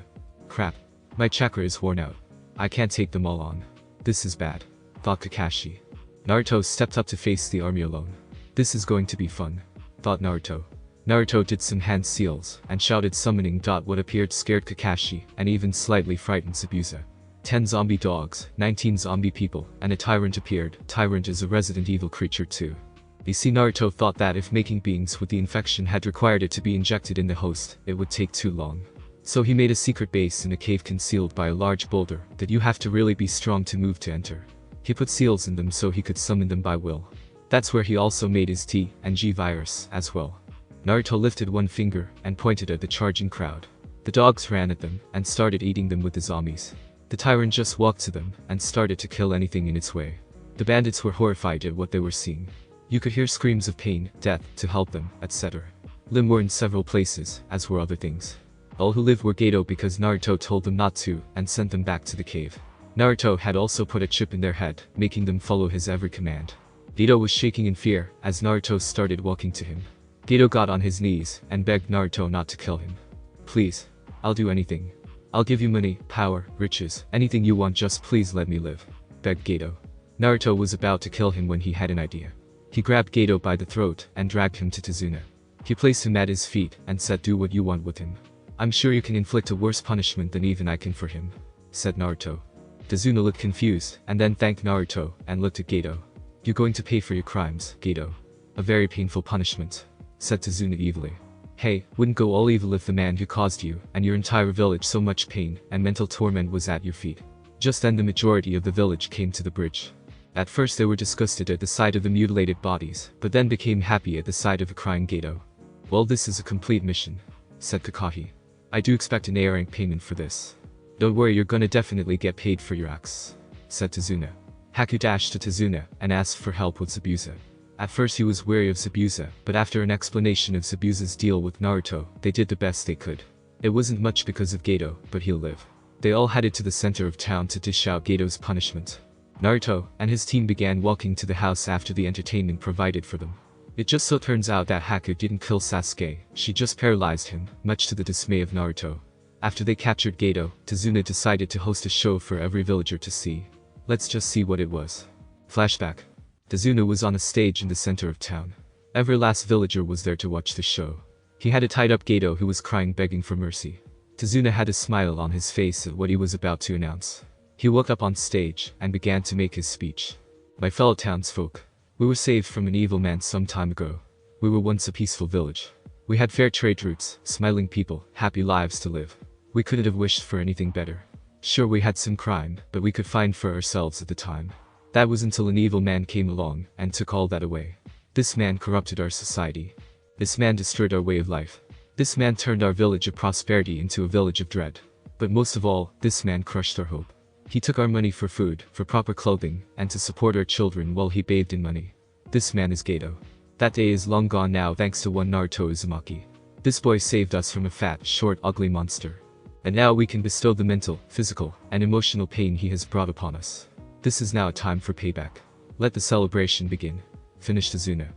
Crap. My chakra is worn out. I can't take them all on. This is bad, thought Kakashi. Naruto stepped up to face the army alone. This is going to be fun, thought Naruto. Naruto did some hand seals and shouted summoning. What appeared scared Kakashi and even slightly frightened Zabuza. 10 zombie dogs, 19 zombie people, and a tyrant appeared. Tyrant is a Resident Evil creature too. You see, Naruto thought that if making beings with the infection had required it to be injected in the host, it would take too long. So he made a secret base in a cave concealed by a large boulder that you have to really be strong to move to enter. He put seals in them so he could summon them by will. That's where he also made his T and G virus as well. Naruto lifted one finger and pointed at the charging crowd. The dogs ran at them and started eating them with the zombies. The tyrant just walked to them and started to kill anything in its way. The bandits were horrified at what they were seeing. You could hear screams of pain, death, to help them, etc. Limb were in several places, as were other things. All who lived were Geto because Naruto told them not to and sent them back to the cave. Naruto had also put a chip in their head, making them follow his every command. Geto was shaking in fear as Naruto started walking to him. Geto got on his knees and begged Naruto not to kill him. Please, I'll do anything. I'll give you money, power, riches, anything you want, just please let me live, begged Geto. Naruto was about to kill him when he had an idea. He grabbed Geto by the throat and dragged him to Tazuna. He placed him at his feet and said, do what you want with him. I'm sure you can inflict a worse punishment than even I can for him, said Naruto. Tazuna looked confused and then thanked Naruto and looked at Geto. You're going to pay for your crimes, Geto. A very painful punishment, said Tazuna evilly. Hey, wouldn't go all evil if the man who caused you and your entire village so much pain and mental torment was at your feet. Just then the majority of the village came to the bridge. At first they were disgusted at the sight of the mutilated bodies, but then became happy at the sight of a crying Geto. Well, this is a complete mission, said Kakahi. I do expect an A rank payment for this. Don't worry, you're gonna definitely get paid for your acts, said Tazuna. Haku dashed to Tazuna and asked for help with Zabuza. At first he was wary of Zabuza, but after an explanation of Zabuza's deal with Naruto, they did the best they could. It wasn't much because of Geto, but he'll live. They all headed to the center of town to dish out Geto's punishment. Naruto and his team began walking to the house after the entertainment provided for them. It just so turns out that Haku didn't kill Sasuke, she just paralyzed him, much to the dismay of Naruto. After they captured Geto, Tazuna decided to host a show for every villager to see. Let's just see what it was. Flashback. Tazuna was on a stage in the center of town. Every last villager was there to watch the show. He had a tied up Geto who was crying, begging for mercy. Tazuna had a smile on his face at what he was about to announce. He walked up on stage and began to make his speech. My fellow townsfolk, we were saved from an evil man some time ago. We were once a peaceful village. We had fair trade routes, smiling people, happy lives to live. We couldn't have wished for anything better. Sure, we had some crime, but we could find for ourselves at the time. That was until an evil man came along and took all that away. This man corrupted our society. This man destroyed our way of life. This man turned our village of prosperity into a village of dread. But most of all, this man crushed our hope. He took our money for food, for proper clothing, and to support our children while he bathed in money. This man is Gato. That day is long gone now thanks to one Naruto Uzumaki. This boy saved us from a fat, short, ugly monster. And now we can bestow the mental, physical, and emotional pain he has brought upon us. This is now a time for payback. Let the celebration begin. Finished Azuna.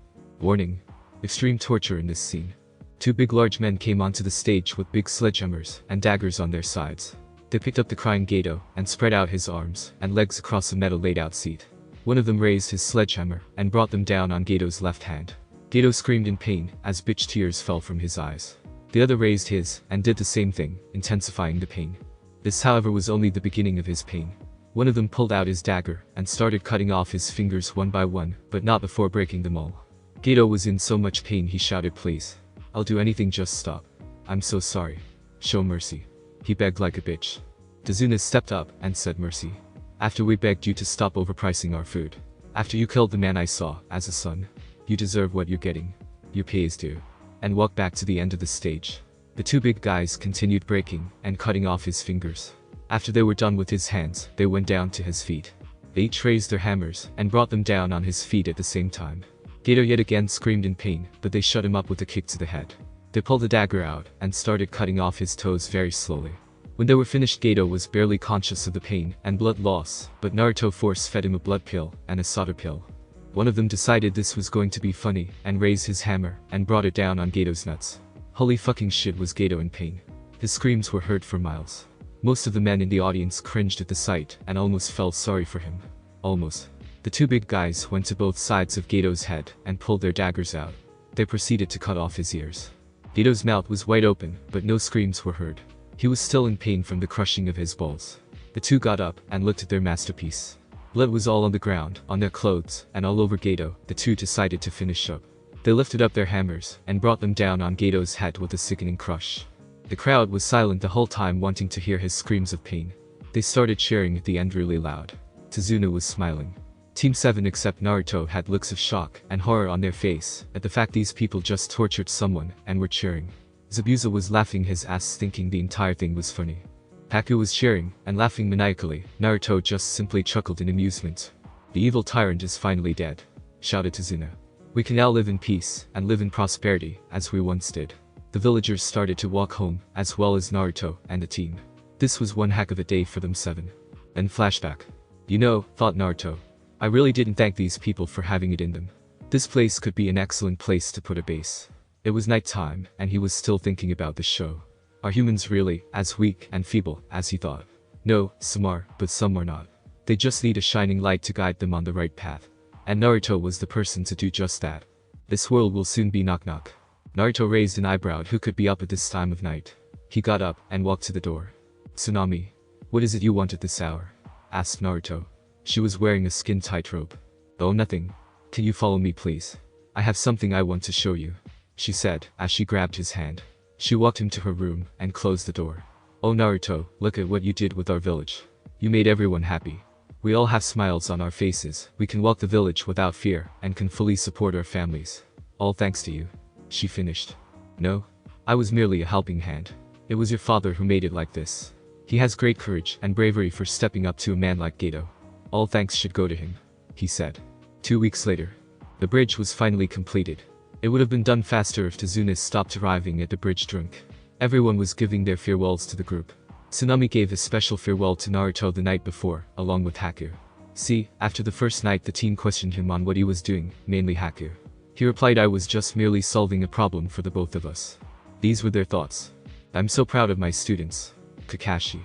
Warning. Extreme torture in this scene. Two big large men came onto the stage with big sledgehammers and daggers on their sides. They picked up the crying Gato and spread out his arms and legs across a metal laid-out seat. One of them raised his sledgehammer and brought them down on Gato's left hand. Gato screamed in pain as bitch tears fell from his eyes. The other raised his and did the same thing, intensifying the pain. This, however, was only the beginning of his pain. One of them pulled out his dagger and started cutting off his fingers one by one, but not before breaking them all. Gato was in so much pain he shouted, "Please. I'll do anything, just stop. I'm so sorry. Show mercy." He begged like a bitch. Tazuna stepped up and said, "Mercy. After we begged you to stop overpricing our food. After you killed the man I saw as a son. You deserve what you're getting. Your pay is due." And walked back to the end of the stage. The two big guys continued breaking and cutting off his fingers. After they were done with his hands, they went down to his feet. They each raised their hammers and brought them down on his feet at the same time. Gato yet again screamed in pain, but they shut him up with a kick to the head. They pulled the dagger out and started cutting off his toes very slowly. When they were finished, Gato was barely conscious of the pain and blood loss, but Naruto force-fed him a blood pill and a solder pill. One of them decided this was going to be funny and raised his hammer and brought it down on Gato's nuts. Holy fucking shit, was Gato in pain. His screams were heard for miles. Most of the men in the audience cringed at the sight and almost felt sorry for him. Almost. The two big guys went to both sides of Gato's head and pulled their daggers out. They proceeded to cut off his ears. Gato's mouth was wide open, but no screams were heard. He was still in pain from the crushing of his balls. The two got up and looked at their masterpiece. Blood was all on the ground, on their clothes, and all over Gato. The two decided to finish up. They lifted up their hammers and brought them down on Gato's head with a sickening crush. The crowd was silent the whole time, wanting to hear his screams of pain. They started cheering at the end really loud. Tazuna was smiling. Team 7 except Naruto had looks of shock and horror on their face at the fact these people just tortured someone and were cheering. Zabuza was laughing his ass, thinking the entire thing was funny. Haku was cheering and laughing maniacally. Naruto just simply chuckled in amusement. "The evil tyrant is finally dead," shouted Tazuna. "We can now live in peace and live in prosperity as we once did." The villagers started to walk home, as well as Naruto and the team. This was one heck of a day for them 7. Then flashback. "You know," thought Naruto, "I really didn't thank these people for having it in them. This place could be an excellent place to put a base." It was night time, and he was still thinking about the show. Are humans really as weak and feeble as he thought? No, some are, but some are not. They just need a shining light to guide them on the right path. And Naruto was the person to do just that. This world will soon be knock-knock. Naruto raised an eyebrow. Who could be up at this time of night? He got up and walked to the door. "Tsunami, what is it you want at this hour?" asked Naruto. She was wearing a skin-tight robe. "Oh, nothing. Can you follow me, please? I have something I want to show you," she said as she grabbed his hand. She walked him to her room and closed the door. "Oh Naruto, look at what you did with our village. You made everyone happy. We all have smiles on our faces. We can walk the village without fear and can fully support our families. All thanks to you," she finished. "No, I was merely a helping hand. It was your father who made it like this. He has great courage and bravery for stepping up to a man like Gato. All thanks should go to him," he said. 2 weeks later. The bridge was finally completed. It would have been done faster if Tazuna stopped arriving at the bridge drunk. Everyone was giving their farewells to the group. Tsunami gave a special farewell to Naruto the night before, along with Haku. See, after the first night the team questioned him on what he was doing, mainly Haku. He replied, "I was just merely solving a problem for the both of us." These were their thoughts. "I'm so proud of my students." Kakashi.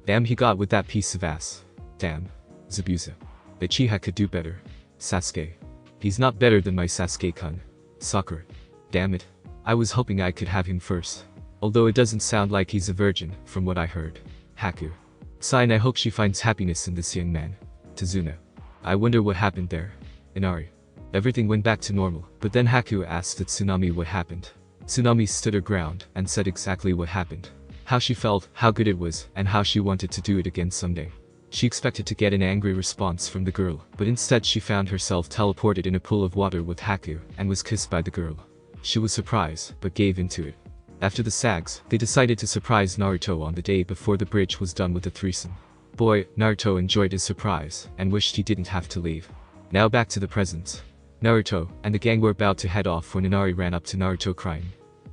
"Damn, he got with that piece of ass." "Damn. Zabuza. Bet Chiha could do better." Sasuke. "He's not better than my Sasuke-kun." Sakura. "Damn it. I was hoping I could have him first." Although it doesn't sound like he's a virgin, from what I heard. Haku. Sign, I hope she finds happiness in this young man. Tazuna. I wonder what happened there. Inari. Everything went back to normal, but then Haku asked at Tsunami what happened. Tsunami stood her ground and said exactly what happened. How she felt, how good it was, and how she wanted to do it again someday. She expected to get an angry response from the girl, but instead she found herself teleported in a pool of water with Haku and was kissed by the girl. She was surprised, but gave into it. After the SAGs, they decided to surprise Naruto on the day before the bridge was done with the threesome. Boy, Naruto enjoyed his surprise and wished he didn't have to leave. Now back to the present. Naruto and the gang were about to head off when Inari ran up to Naruto crying.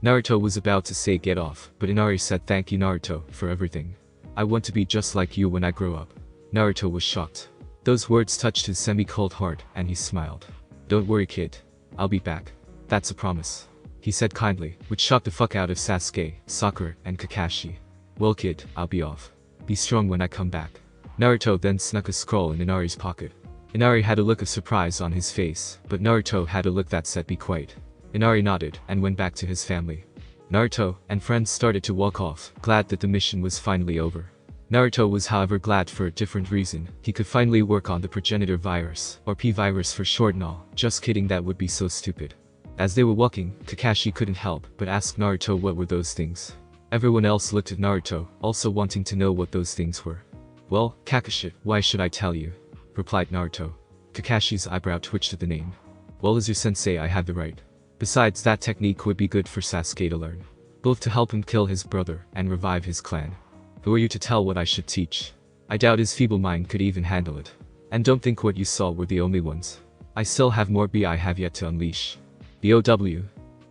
Naruto was about to say get off, but Inari said thank you Naruto for everything. I want to be just like you when I grow up. Naruto was shocked. Those words touched his semi-cold heart and he smiled. Don't worry kid. I'll be back. That's a promise. He said kindly, which shocked the fuck out of Sasuke, Sakura, and Kakashi. Well kid, I'll be off. Be strong when I come back. Naruto then snuck a scroll in Inari's pocket. Inari had a look of surprise on his face, but Naruto had a look that said be quiet. Inari nodded and went back to his family. Naruto and friends started to walk off, glad that the mission was finally over. Naruto was however glad for a different reason. He could finally work on the progenitor virus, or P-virus for short and all. Just kidding, that would be so stupid. As they were walking, Kakashi couldn't help but ask Naruto what were those things. Everyone else looked at Naruto, also wanting to know what those things were. Well, Kakashi, why should I tell you? Replied Naruto. Kakashi's eyebrow twitched at the name. Well, as your sensei I have the right. Besides, that technique would be good for Sasuke to learn. Both to help him kill his brother and revive his clan. Who are you to tell what I should teach? I doubt his feeble mind could even handle it. And don't think what you saw were the only ones. I still have more I have yet to unleash. BOW.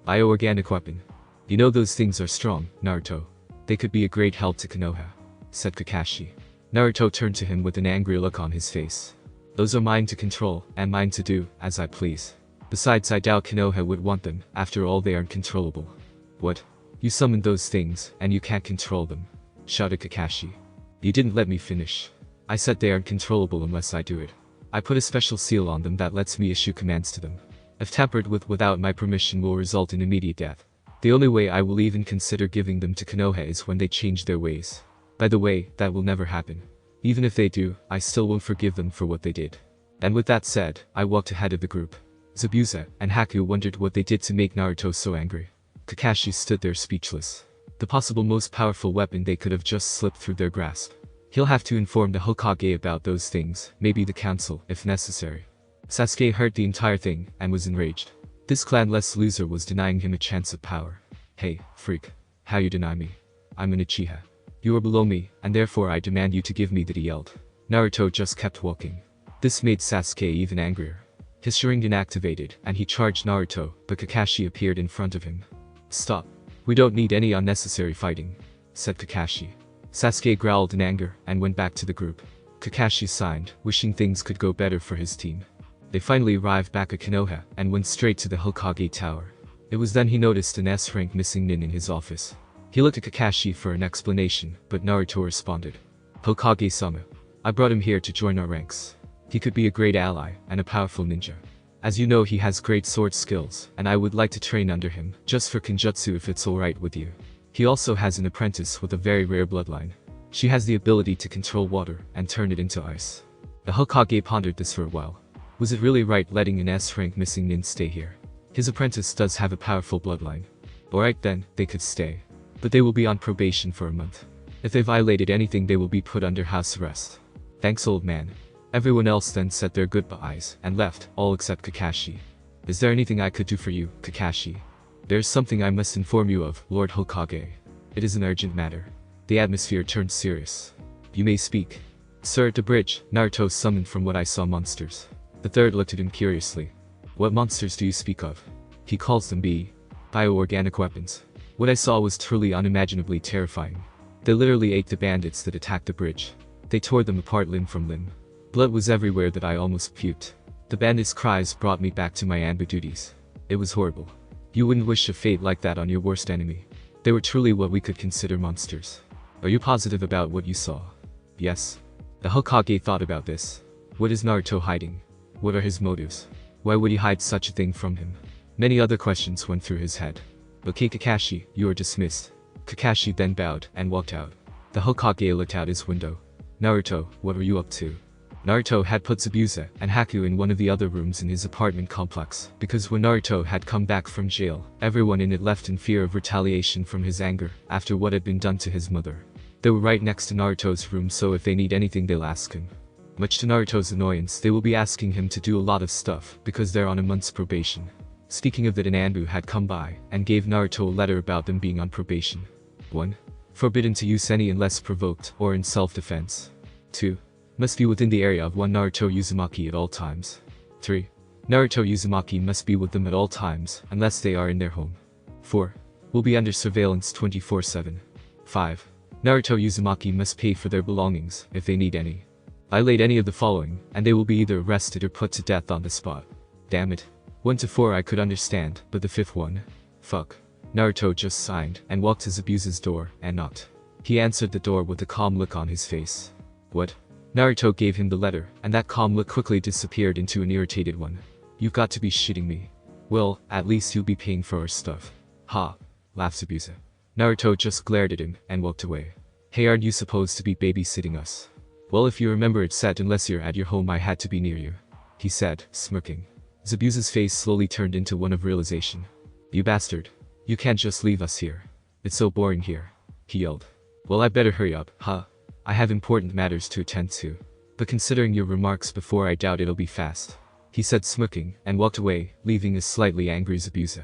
Bioorganic weapon. You know those things are strong, Naruto. They could be a great help to Konoha. Said Kakashi. Naruto turned to him with an angry look on his face. Those are mine to control, and mine to do as I please. Besides, I doubt Konoha would want them, after all they aren't controllable. What? You summoned those things, and you can't control them? Shouted Kakashi. You didn't let me finish. I said they aren't controllable unless I do it. I put a special seal on them that lets me issue commands to them. If tampered with without my permission will result in immediate death. The only way I will even consider giving them to Konoha is when they change their ways. By the way, that will never happen. Even if they do, I still won't forgive them for what they did. And with that said, I walked ahead of the group. Zabuza and Haku wondered what they did to make Naruto so angry. Kakashi stood there speechless. The possible most powerful weapon they could have just slipped through their grasp. He'll have to inform the Hokage about those things, maybe the council, if necessary. Sasuke heard the entire thing, and was enraged. This clanless loser was denying him a chance of power. Hey, freak. How you deny me? I'm an Uchiha. You are below me, and therefore I demand you to give me that, he yelled. Naruto just kept walking. This made Sasuke even angrier. His Sharingan activated, and he charged Naruto, but Kakashi appeared in front of him. Stop. We don't need any unnecessary fighting, said Kakashi. Sasuke growled in anger, and went back to the group. Kakashi sighed, wishing things could go better for his team. They finally arrived back at Konoha, and went straight to the Hokage tower. It was then he noticed an S-rank missing nin in his office. He looked at Kakashi for an explanation, but Naruto responded. Hokage-sama. I brought him here to join our ranks. He could be a great ally, and a powerful ninja. As you know, he has great sword skills, and I would like to train under him, just for Kenjutsu if it's alright with you. He also has an apprentice with a very rare bloodline. She has the ability to control water, and turn it into ice. The Hokage pondered this for a while. Was it really right letting an S-rank missing nin stay here? His apprentice does have a powerful bloodline. Alright then, they could stay. But they will be on probation for a month. If they violated anything they will be put under house arrest. Thanks old man. Everyone else then said their goodbyes, and left, all except Kakashi. Is there anything I could do for you, Kakashi? There's something I must inform you of, Lord Hokage. It is an urgent matter. The atmosphere turned serious. You may speak. Sir, at the bridge, Naruto summoned from what I saw monsters. The third looked at him curiously. What monsters do you speak of? He calls them bioorganic weapons. What I saw was truly unimaginably terrifying. They literally ate the bandits that attacked the bridge. They tore them apart limb from limb. Blood was everywhere that I almost puked. The bandits' cries brought me back to my ambu duties. It was horrible. You wouldn't wish a fate like that on your worst enemy. They were truly what we could consider monsters. Are you positive about what you saw? Yes. The Hokage thought about this. What is Naruto hiding? What are his motives? Why would he hide such a thing from him? Many other questions went through his head. Okay Kakashi, you are dismissed. Kakashi then bowed and walked out. The Hokage looked out his window. Naruto, what were you up to? Naruto had put Zabuza and Haku in one of the other rooms in his apartment complex, because when Naruto had come back from jail, everyone in it left in fear of retaliation from his anger after what had been done to his mother. They were right next to Naruto's room, so if they need anything they'll ask him. Much to Naruto's annoyance, they will be asking him to do a lot of stuff because they're on a month's probation. Speaking of that, an Anbu had come by and gave Naruto a letter about them being on probation. 1. Forbidden to use any unless provoked or in self-defense. 2. Must be within the area of one Naruto Uzumaki at all times. 3. Naruto Uzumaki must be with them at all times unless they are in their home. 4. Will be under surveillance 24/7. 5. Naruto Uzumaki must pay for their belongings if they need any. Violate any of the following, and they will be either arrested or put to death on the spot. Damn it. 1 to 4 I could understand, but the 5th one? Fuck. Naruto just signed and walked to Zabuza's door and knocked. He answered the door with a calm look on his face. What? Naruto gave him the letter, and that calm look quickly disappeared into an irritated one. You've got to be shitting me. Well, at least you'll be paying for our stuff. Ha, laughed Zabuza. Naruto just glared at him and walked away. Hey, aren't you supposed to be babysitting us? Well, if you remember, it said unless you're at your home I had to be near you, he said, smirking. Zabuza's face slowly turned into one of realization. You bastard. You can't just leave us here. It's so boring here, he yelled. Well, I better hurry up, huh? I have important matters to attend to. But considering your remarks before, I doubt it'll be fast, he said, smirking, and walked away, leaving a slightly angry Zabuza.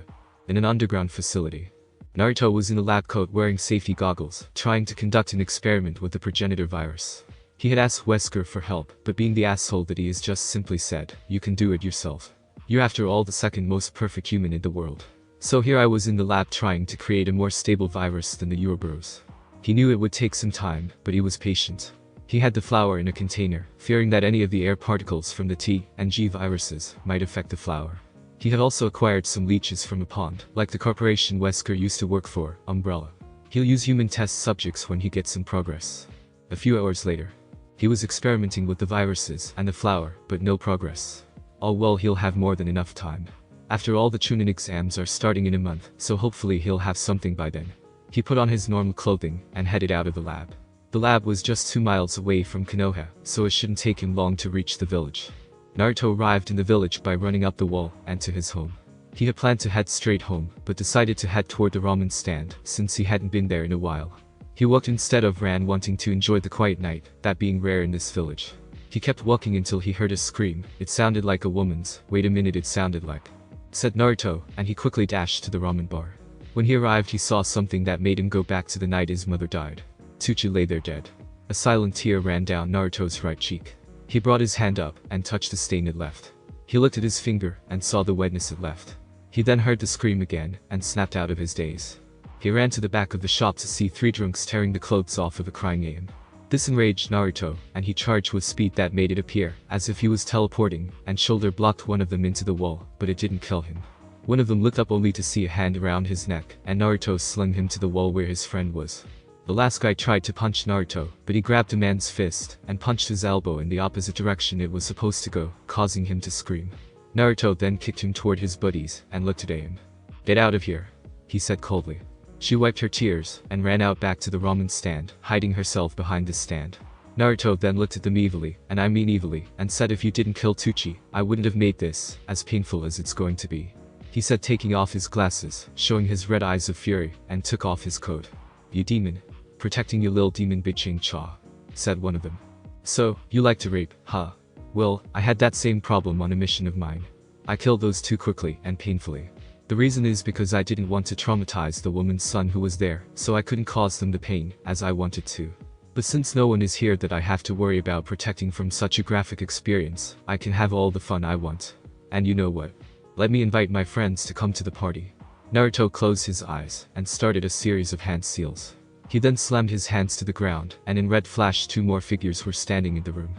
In an underground facility, Naruto was in a lab coat wearing safety goggles, trying to conduct an experiment with the progenitor virus. He had asked Wesker for help, but being the asshole that he is, just simply said, you can do it yourself. You're after all the second most perfect human in the world. So here I was in the lab trying to create a more stable virus than the Ouroboros. He knew it would take some time, but he was patient. He had the flour in a container, fearing that any of the air particles from the T and G viruses might affect the flour. He had also acquired some leeches from a pond, like the corporation Wesker used to work for, Umbrella. He'll use human test subjects when he gets some progress. A few hours later, he was experimenting with the viruses and the flour, but no progress. All well, he'll have more than enough time. After all, the Chunin exams are starting in a month, so hopefully he'll have something by then. He put on his normal clothing and headed out of the lab. The lab was just 2 miles away from Konoha, so it shouldn't take him long to reach the village. Naruto arrived in the village by running up the wall and to his home. He had planned to head straight home, but decided to head toward the ramen stand since he hadn't been there in a while. He walked instead of ran, wanting to enjoy the quiet night, that being rare in this village. He kept walking until he heard a scream. It sounded like a woman's. Wait a minute, it sounded like, said Naruto, and he quickly dashed to the ramen bar. When he arrived, he saw something that made him go back to the night his mother died. Tsuchi lay there dead. A silent tear ran down Naruto's right cheek. He brought his hand up and touched the stain it left. He looked at his finger and saw the wetness it left. He then heard the scream again and snapped out of his daze. He ran to the back of the shop to see 3 drunks tearing the clothes off of a crying Aim. This enraged Naruto, and he charged with speed that made it appear as if he was teleporting, and shoulder blocked one of them into the wall, but it didn't kill him. One of them looked up only to see a hand around his neck, and Naruto slung him to the wall where his friend was. The last guy tried to punch Naruto, but he grabbed a man's fist and punched his elbow in the opposite direction it was supposed to go, causing him to scream. Naruto then kicked him toward his buddies and looked at Aim. Get out of here, he said coldly. She wiped her tears and ran out back to the ramen stand, hiding herself behind the stand. Naruto then looked at them evilly, and I mean evilly, and said, if you didn't kill Tsuchi, I wouldn't have made this as painful as it's going to be. He said, taking off his glasses, showing his red eyes of fury, and took off his coat. You demon. Protecting your lil demon bitching cha, said one of them. So, you like to rape, huh? Well, I had that same problem on a mission of mine. I killed those 2 quickly and painfully. The reason is because I didn't want to traumatize the woman's son who was there, so I couldn't cause them the pain as I wanted to. But since no one is here that I have to worry about protecting from such a graphic experience, I can have all the fun I want. And you know what? Let me invite my friends to come to the party. Naruto closed his eyes and started a series of hand seals. He then slammed his hands to the ground, and in red flash 2 more figures were standing in the room.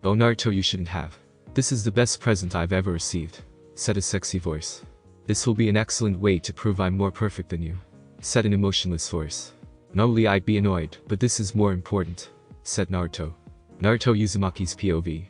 Oh Naruto, you shouldn't have. This is the best present I've ever received, said a sexy voice. This will be an excellent way to prove I'm more perfect than you, said an emotionless voice. Normally I'd be annoyed, but this is more important, said Naruto. Naruto Uzumaki's POV.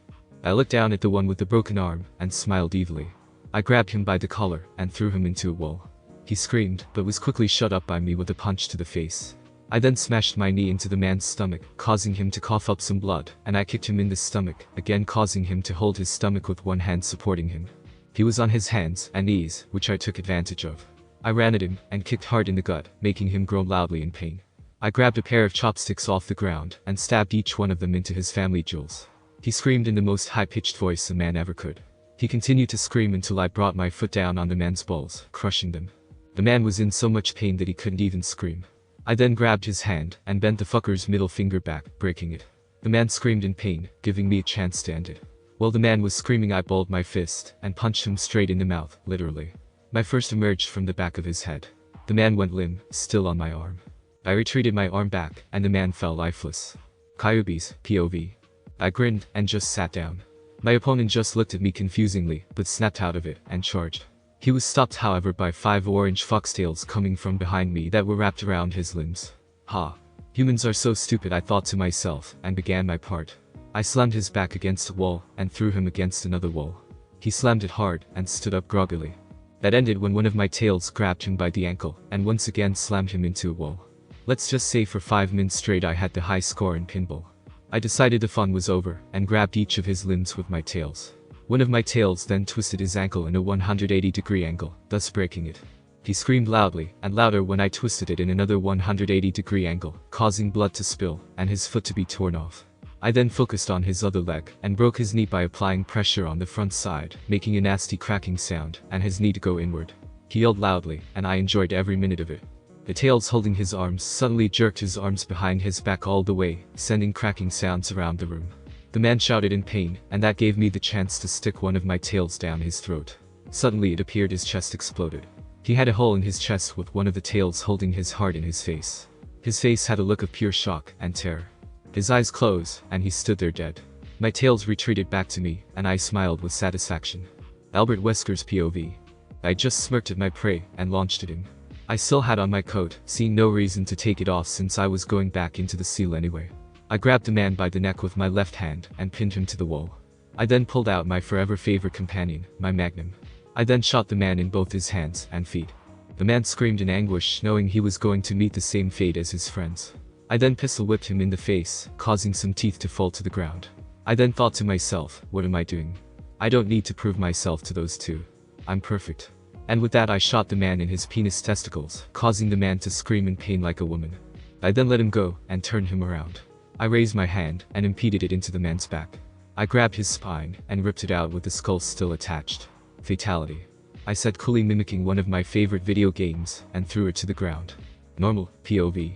I looked down at the one with the broken arm and smiled evilly. I grabbed him by the collar and threw him into a wall. He screamed, but was quickly shut up by me with a punch to the face. I then smashed my knee into the man's stomach, causing him to cough up some blood, and I kicked him in the stomach, again causing him to hold his stomach with one hand supporting him. He was on his hands and knees, which I took advantage of. I ran at him and kicked hard in the gut, making him groan loudly in pain. I grabbed a pair of chopsticks off the ground and stabbed each one of them into his family jewels. He screamed in the most high-pitched voice a man ever could. He continued to scream until I brought my foot down on the man's balls, crushing them. The man was in so much pain that he couldn't even scream. I then grabbed his hand and bent the fucker's middle finger back, breaking it. The man screamed in pain, giving me a chance to end it. While the man was screaming, I balled my fist and punched him straight in the mouth, literally. My first emerged from the back of his head. The man went limp, still on my arm. I retreated my arm back, and the man fell lifeless. Kyuubi's POV. I grinned and just sat down. My opponent just looked at me confusingly, but snapped out of it and charged. He was stopped however by 5 orange foxtails coming from behind me that were wrapped around his limbs. Ha. Humans are so stupid, I thought to myself, and began my part. I slammed his back against a wall and threw him against another wall. He slammed it hard and stood up groggily. That ended when one of my tails grabbed him by the ankle and once again slammed him into a wall. Let's just say for 5 minutes straight I had the high score in pinball. I decided the fun was over and grabbed each of his limbs with my tails. One of my tails then twisted his ankle in a 180-degree angle, thus breaking it. He screamed loudly and louder when I twisted it in another 180-degree angle, causing blood to spill and his foot to be torn off. I then focused on his other leg and broke his knee by applying pressure on the front side, making a nasty cracking sound and his knee to go inward. He yelled loudly and I enjoyed every minute of it. The tails holding his arms suddenly jerked his arms behind his back all the way, sending cracking sounds around the room. The man shouted in pain, and that gave me the chance to stick one of my tails down his throat. Suddenly it appeared his chest exploded. He had a hole in his chest with one of the tails holding his heart in his face. His face had a look of pure shock and terror. His eyes closed, and he stood there dead. My tails retreated back to me, and I smiled with satisfaction. Albert Wesker's POV. I just smirked at my prey and launched at him. I still had on my coat, seeing no reason to take it off since I was going back into the seal anyway. I grabbed the man by the neck with my left hand and pinned him to the wall. I then pulled out my forever favorite companion, my magnum. I then shot the man in both his hands and feet. The man screamed in anguish, knowing he was going to meet the same fate as his friends. I then pistol whipped him in the face, causing some teeth to fall to the ground. I then thought to myself, what am I doing? I don't need to prove myself to those two. I'm perfect. And with that I shot the man in his penis testicles, causing the man to scream in pain like a woman. I then let him go and turned him around. I raised my hand and impeded it into the man's back. I grabbed his spine and ripped it out with the skull still attached. Fatality. I said coolly, mimicking one of my favorite video games, and threw it to the ground. Normal, POV.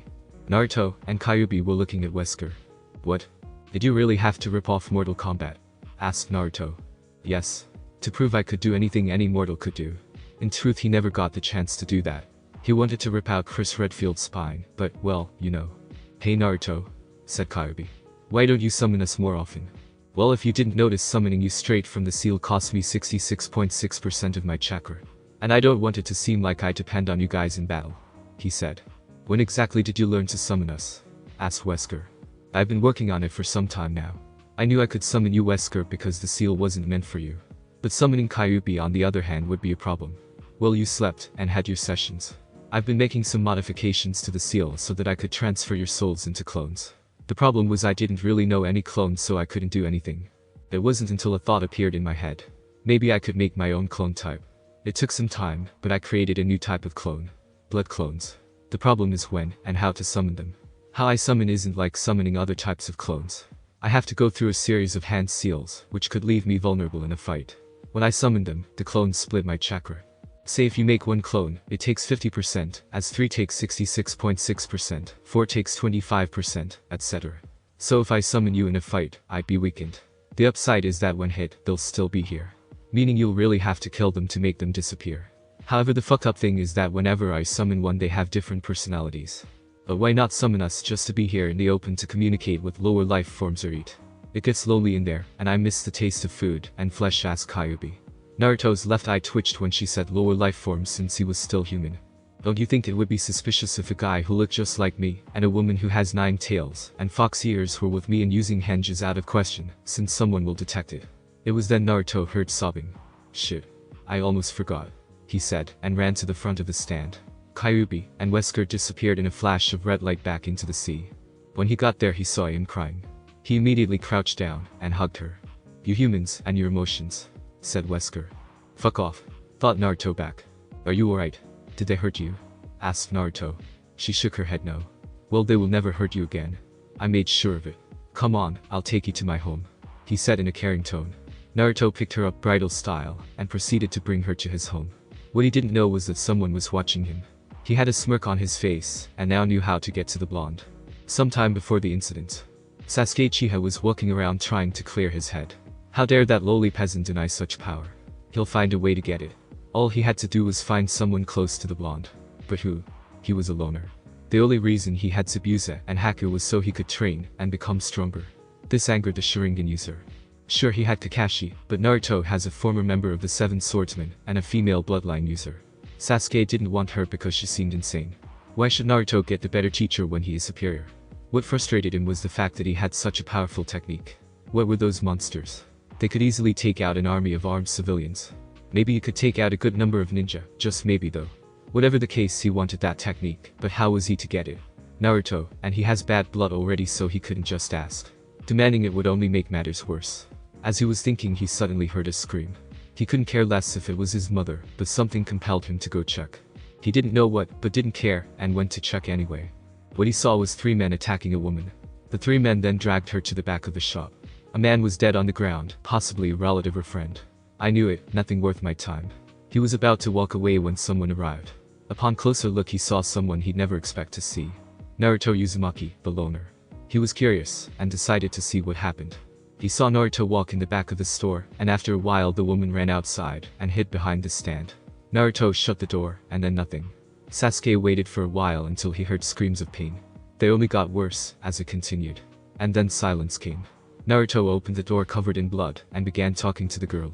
Naruto and Kyuubi were looking at Wesker. What? Did you really have to rip off Mortal Kombat? Asked Naruto. Yes. To prove I could do anything any mortal could do. In truth, he never got the chance to do that. He wanted to rip out Chris Redfield's spine, but, well, you know. Hey Naruto, said Kyuubi. Why don't you summon us more often? Well, if you didn't notice, summoning you straight from the seal cost me 66.6% of my chakra. And I don't want it to seem like I depend on you guys in battle, he said. When exactly did you learn to summon us? Asked Wesker. I've been working on it for some time now. I knew I could summon you, Wesker, because the seal wasn't meant for you. But summoning Kyuubi on the other hand would be a problem. Well, you slept and had your sessions. I've been making some modifications to the seal so that I could transfer your souls into clones. The problem was I didn't really know any clones, so I couldn't do anything. It wasn't until a thought appeared in my head. Maybe I could make my own clone type. It took some time, but I created a new type of clone. Blood clones. The problem is when and how to summon them. How I summon isn't like summoning other types of clones. I have to go through a series of hand seals, which could leave me vulnerable in a fight. When I summon them, the clones split my chakra. Say if you make one clone, it takes 50%, as 3 takes 66.6%, 4 takes 25%, etc. So if I summon you in a fight, I'd be weakened. The upside is that when hit, they'll still be here. Meaning you'll really have to kill them to make them disappear. However, the fucked up thing is that whenever I summon one, they have different personalities. But why not summon us just to be here in the open to communicate with lower life forms or eat? It gets lonely in there, and I miss the taste of food and flesh, asked Kyuubi. Naruto's left eye twitched when she said lower life forms since he was still human. Don't you think it would be suspicious if a guy who looked just like me, and a woman who has 9 tails, and fox ears were with me and using henge is out of question, since someone will detect it? It was then Naruto heard sobbing. Shit. I almost forgot. he said, and ran to the front of the stand. Kyubi and Wesker disappeared in a flash of red light back into the sea. When he got there he saw Aim crying. He immediately crouched down and hugged her. "You humans and your emotions," said Wesker. "Fuck off," thought Naruto back. "Are you alright? Did they hurt you?" asked Naruto. She shook her head no. "Well, they will never hurt you again. I made sure of it. Come on, I'll take you to my home," he said in a caring tone. Naruto picked her up bridal style and proceeded to bring her to his home. What he didn't know was that someone was watching him. He had a smirk on his face and now knew how to get to the blonde. Sometime before the incident, Sasuke Uchiha was walking around trying to clear his head. How dare that lowly peasant deny such power? He'll find a way to get it. All he had to do was find someone close to the blonde. But who? He was a loner. The only reason he had Zabuza and Haku was so he could train and become stronger. This angered the Sharingan user. Sure, he had Kakashi, but Naruto has a former member of the Seven Swordsmen and a female bloodline user. Sasuke didn't want her because she seemed insane. Why should Naruto get the better teacher when he is superior? What frustrated him was the fact that he had such a powerful technique. What were those monsters? They could easily take out an army of armed civilians. Maybe he could take out a good number of ninja, just maybe though. Whatever the case, he wanted that technique, but how was he to get it? Naruto, and he has bad blood already, so he couldn't just ask. Demanding it would only make matters worse. As he was thinking, he suddenly heard a scream. He couldn't care less if it was his mother, but something compelled him to go check. He didn't know what, but didn't care, and went to check anyway. What he saw was 3 men attacking a woman. The 3 men then dragged her to the back of the shop. A man was dead on the ground, possibly a relative or friend. I knew it, nothing worth my time. He was about to walk away when someone arrived. Upon closer look, he saw someone he'd never expect to see. Naruto Uzumaki, the loner. He was curious, and decided to see what happened. He saw Naruto walk in the back of the store, and after a while the woman ran outside and hid behind the stand. Naruto shut the door, and then nothing. Sasuke waited for a while until he heard screams of pain. They only got worse as it continued. And then silence came. Naruto opened the door covered in blood and began talking to the girl.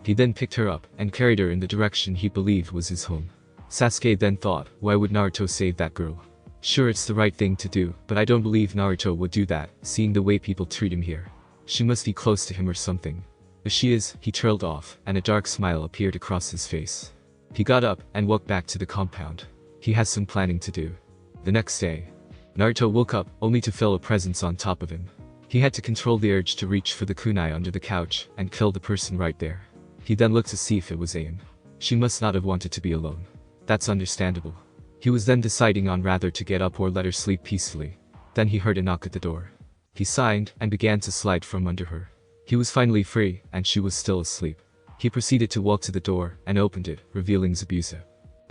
He then picked her up and carried her in the direction he believed was his home. Sasuke then thought, why would Naruto save that girl? Sure, it's the right thing to do, but I don't believe Naruto would do that, seeing the way people treat him here. She must be close to him or something. If she is, he trailed off, and a dark smile appeared across his face. He got up and walked back to the compound. He has some planning to do. The next day, Naruto woke up only to feel a presence on top of him. He had to control the urge to reach for the kunai under the couch and kill the person right there. He then looked to see if it was Aim. She must not have wanted to be alone. That's understandable. He was then deciding on rather to get up or let her sleep peacefully. Then he heard a knock at the door. He sighed and began to slide from under her. He was finally free, and she was still asleep. He proceeded to walk to the door and opened it, revealing Zabuza.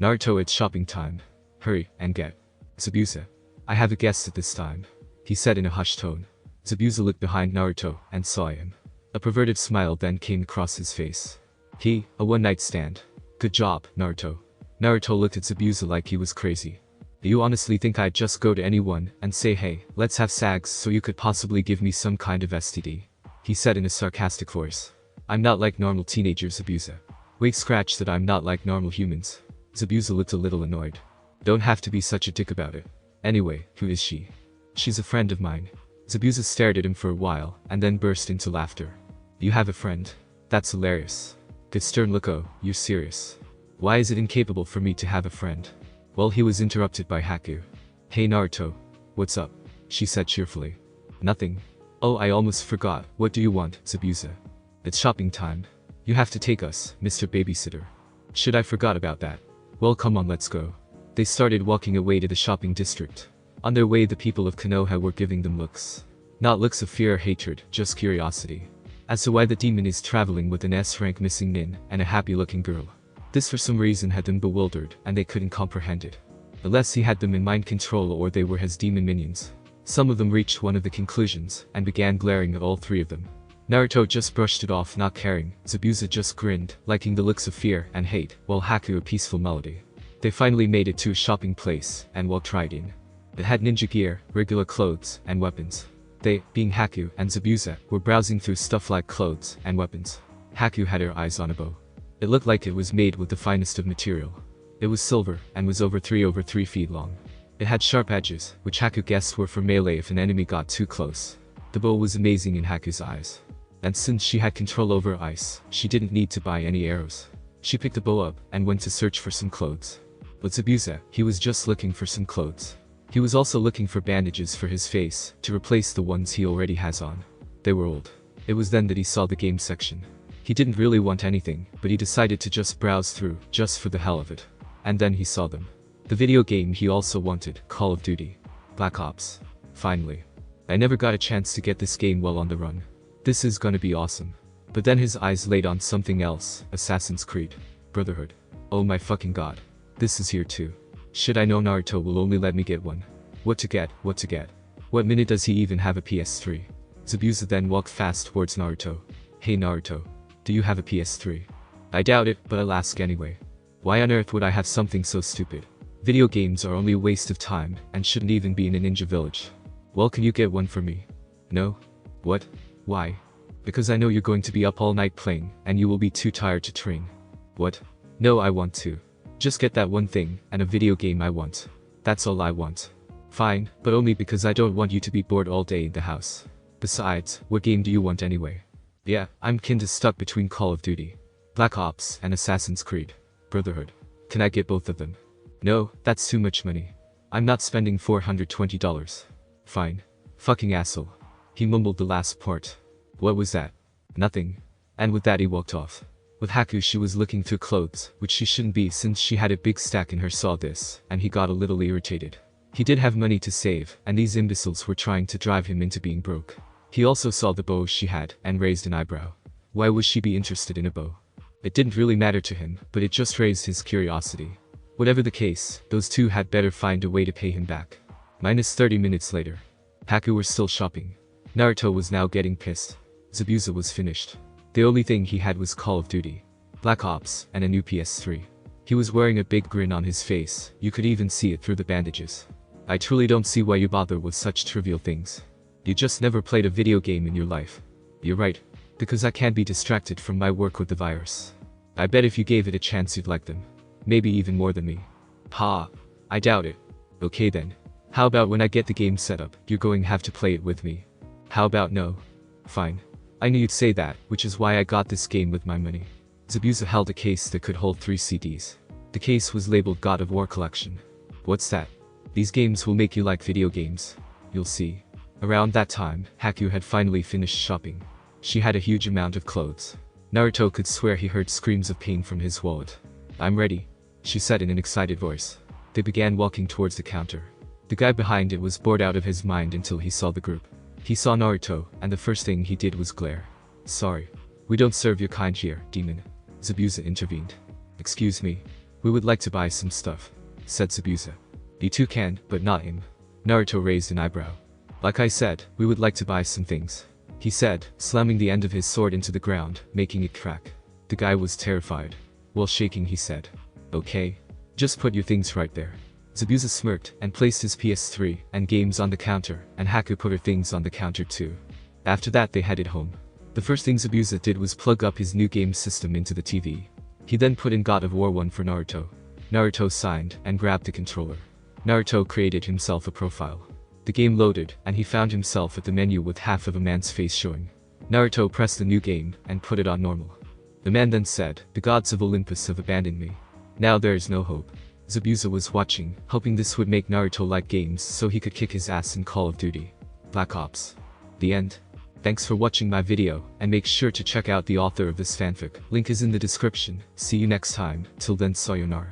Naruto, it's shopping time. Hurry and get. Zabuza. I have a guest at this time, he said in a hushed tone. Zabuza looked behind Naruto and saw him. A perverted smile then came across his face. A one-night stand. Good job, Naruto. Naruto looked at Zabuza like he was crazy. Do you honestly think I'd just go to anyone and say, hey, let's have sex so you could possibly give me some kind of STD? He said in a sarcastic voice. I'm not like normal teenagers, Zabuza. Wait, scratch that, I'm not like normal humans. Zabuza looked a little annoyed. Don't have to be such a dick about it. Anyway, who is she? She's a friend of mine. Zabuza stared at him for a while and then burst into laughter. You have a friend? That's hilarious. Good stern look. Oh, you're serious. Why is it incapable for me to have a friend? Well, he was interrupted by Haku. Hey Naruto. What's up? She said cheerfully. Nothing. Oh, I almost forgot. What do you want, Zabuza? It's shopping time. You have to take us, Mr. Babysitter. Should I forgot about that? Well, come on, let's go. They started walking away to the shopping district. On their way, the people of Konoha were giving them looks. Not looks of fear or hatred, just curiosity. As to why the demon is traveling with an S-rank missing nin and a happy-looking girl. This for some reason had them bewildered, and they couldn't comprehend it. Unless he had them in mind control or they were his demon minions. Some of them reached one of the conclusions, and began glaring at all 3 of them. Naruto just brushed it off, not caring. Zabuza just grinned, liking the looks of fear and hate, while Haku a peaceful melody. They finally made it to a shopping place, and walked right in. It had ninja gear, regular clothes, and weapons. They, being Haku and Zabuza, were browsing through stuff like clothes and weapons. Haku had her eyes on a bow. It looked like it was made with the finest of material. It was silver, and was over 3 feet long. It had sharp edges, which Haku guessed were for melee if an enemy got too close. The bow was amazing in Haku's eyes. And since she had control over ice, she didn't need to buy any arrows. She picked the bow up and went to search for some clothes. But Zabuza, he was just looking for some clothes. He was also looking for bandages for his face to replace the ones he already has on. They were old. It was then that he saw the game section. He didn't really want anything, but he decided to just browse through, just for the hell of it. And then he saw them. The video game he also wanted, Call of Duty. Black Ops. Finally. I never got a chance to get this game while on the run. This is gonna be awesome. But then his eyes laid on something else, Assassin's Creed. Brotherhood. Oh my fucking god. This is here too. Shit, I know Naruto will only let me get one. What to get, what to get. What minute does he even have a PS3? Zabuza then walked fast towards Naruto. Hey Naruto. Do you have a PS3? I doubt it, but I'll ask anyway. Why on earth would I have something so stupid? Video games are only a waste of time, and shouldn't even be in a ninja village. Well, can you get one for me? No? What? Why? Because I know you're going to be up all night playing, and you will be too tired to train. What? No, I want to. Just get that one thing, and a video game I want. That's all I want. Fine, but only because I don't want you to be bored all day in the house. Besides, what game do you want anyway? Yeah, I'm kinda stuck between Call of Duty, Black Ops, and Assassin's Creed. Brotherhood. Can I get both of them? No, that's too much money. I'm not spending $420. Fine. Fucking asshole. He mumbled the last part. What was that? Nothing. And with that he walked off. With Haku she was looking through clothes, which she shouldn't be since she had a big stack in her, saw this, and he got a little irritated. He did have money to save, and these imbeciles were trying to drive him into being broke. He also saw the bow she had, and raised an eyebrow. Why would she be interested in a bow? It didn't really matter to him, but it just raised his curiosity. Whatever the case, those two had better find a way to pay him back. Minus 30 minutes later. Haku were still shopping. Naruto was now getting pissed. Zabuza was finished. The only thing he had was Call of Duty, Black Ops, and a new PS3. He was wearing a big grin on his face, you could even see it through the bandages. I truly don't see why you bother with such trivial things. You just never played a video game in your life. You're right. Because I can't be distracted from my work with the virus. I bet if you gave it a chance you'd like them. Maybe even more than me. Ha. I doubt it. Okay then. How about when I get the game set up, you're going to have to play it with me? How about no? Fine. I knew you'd say that, which is why I got this game with my money. Zabuza held a case that could hold 3 CDs. The case was labeled God of War Collection. What's that? These games will make you like video games. You'll see. Around that time, Haku had finally finished shopping. She had a huge amount of clothes. Naruto could swear he heard screams of pain from his wallet. I'm ready, she said in an excited voice. They began walking towards the counter. The guy behind it was bored out of his mind until he saw the group. He saw Naruto, and the first thing he did was glare. Sorry. We don't serve your kind here, demon. Zabuza intervened. Excuse me. We would like to buy some stuff, said Zabuza. You two can, but not him. Naruto raised an eyebrow. Like I said, we would like to buy some things, he said, slamming the end of his sword into the ground, making it crack. The guy was terrified. While shaking he said, okay. Just put your things right there. Zabuza smirked and placed his PS3 and games on the counter, and Haku put her things on the counter too. After that they headed home. The first thing Zabuza did was plug up his new game system into the TV. He then put in God of War 1 for Naruto. Naruto signed and grabbed the controller. Naruto created himself a profile. The game loaded, and he found himself at the menu with half of a man's face showing. Naruto pressed the new game and put it on normal. The man then said, "The gods of Olympus have abandoned me. Now there is no hope." Zabuza was watching, hoping this would make Naruto like games so he could kick his ass in Call of Duty, Black Ops. The end. Thanks for watching my video, and make sure to check out the author of this fanfic. Link is in the description. See you next time. Till then, sayonara.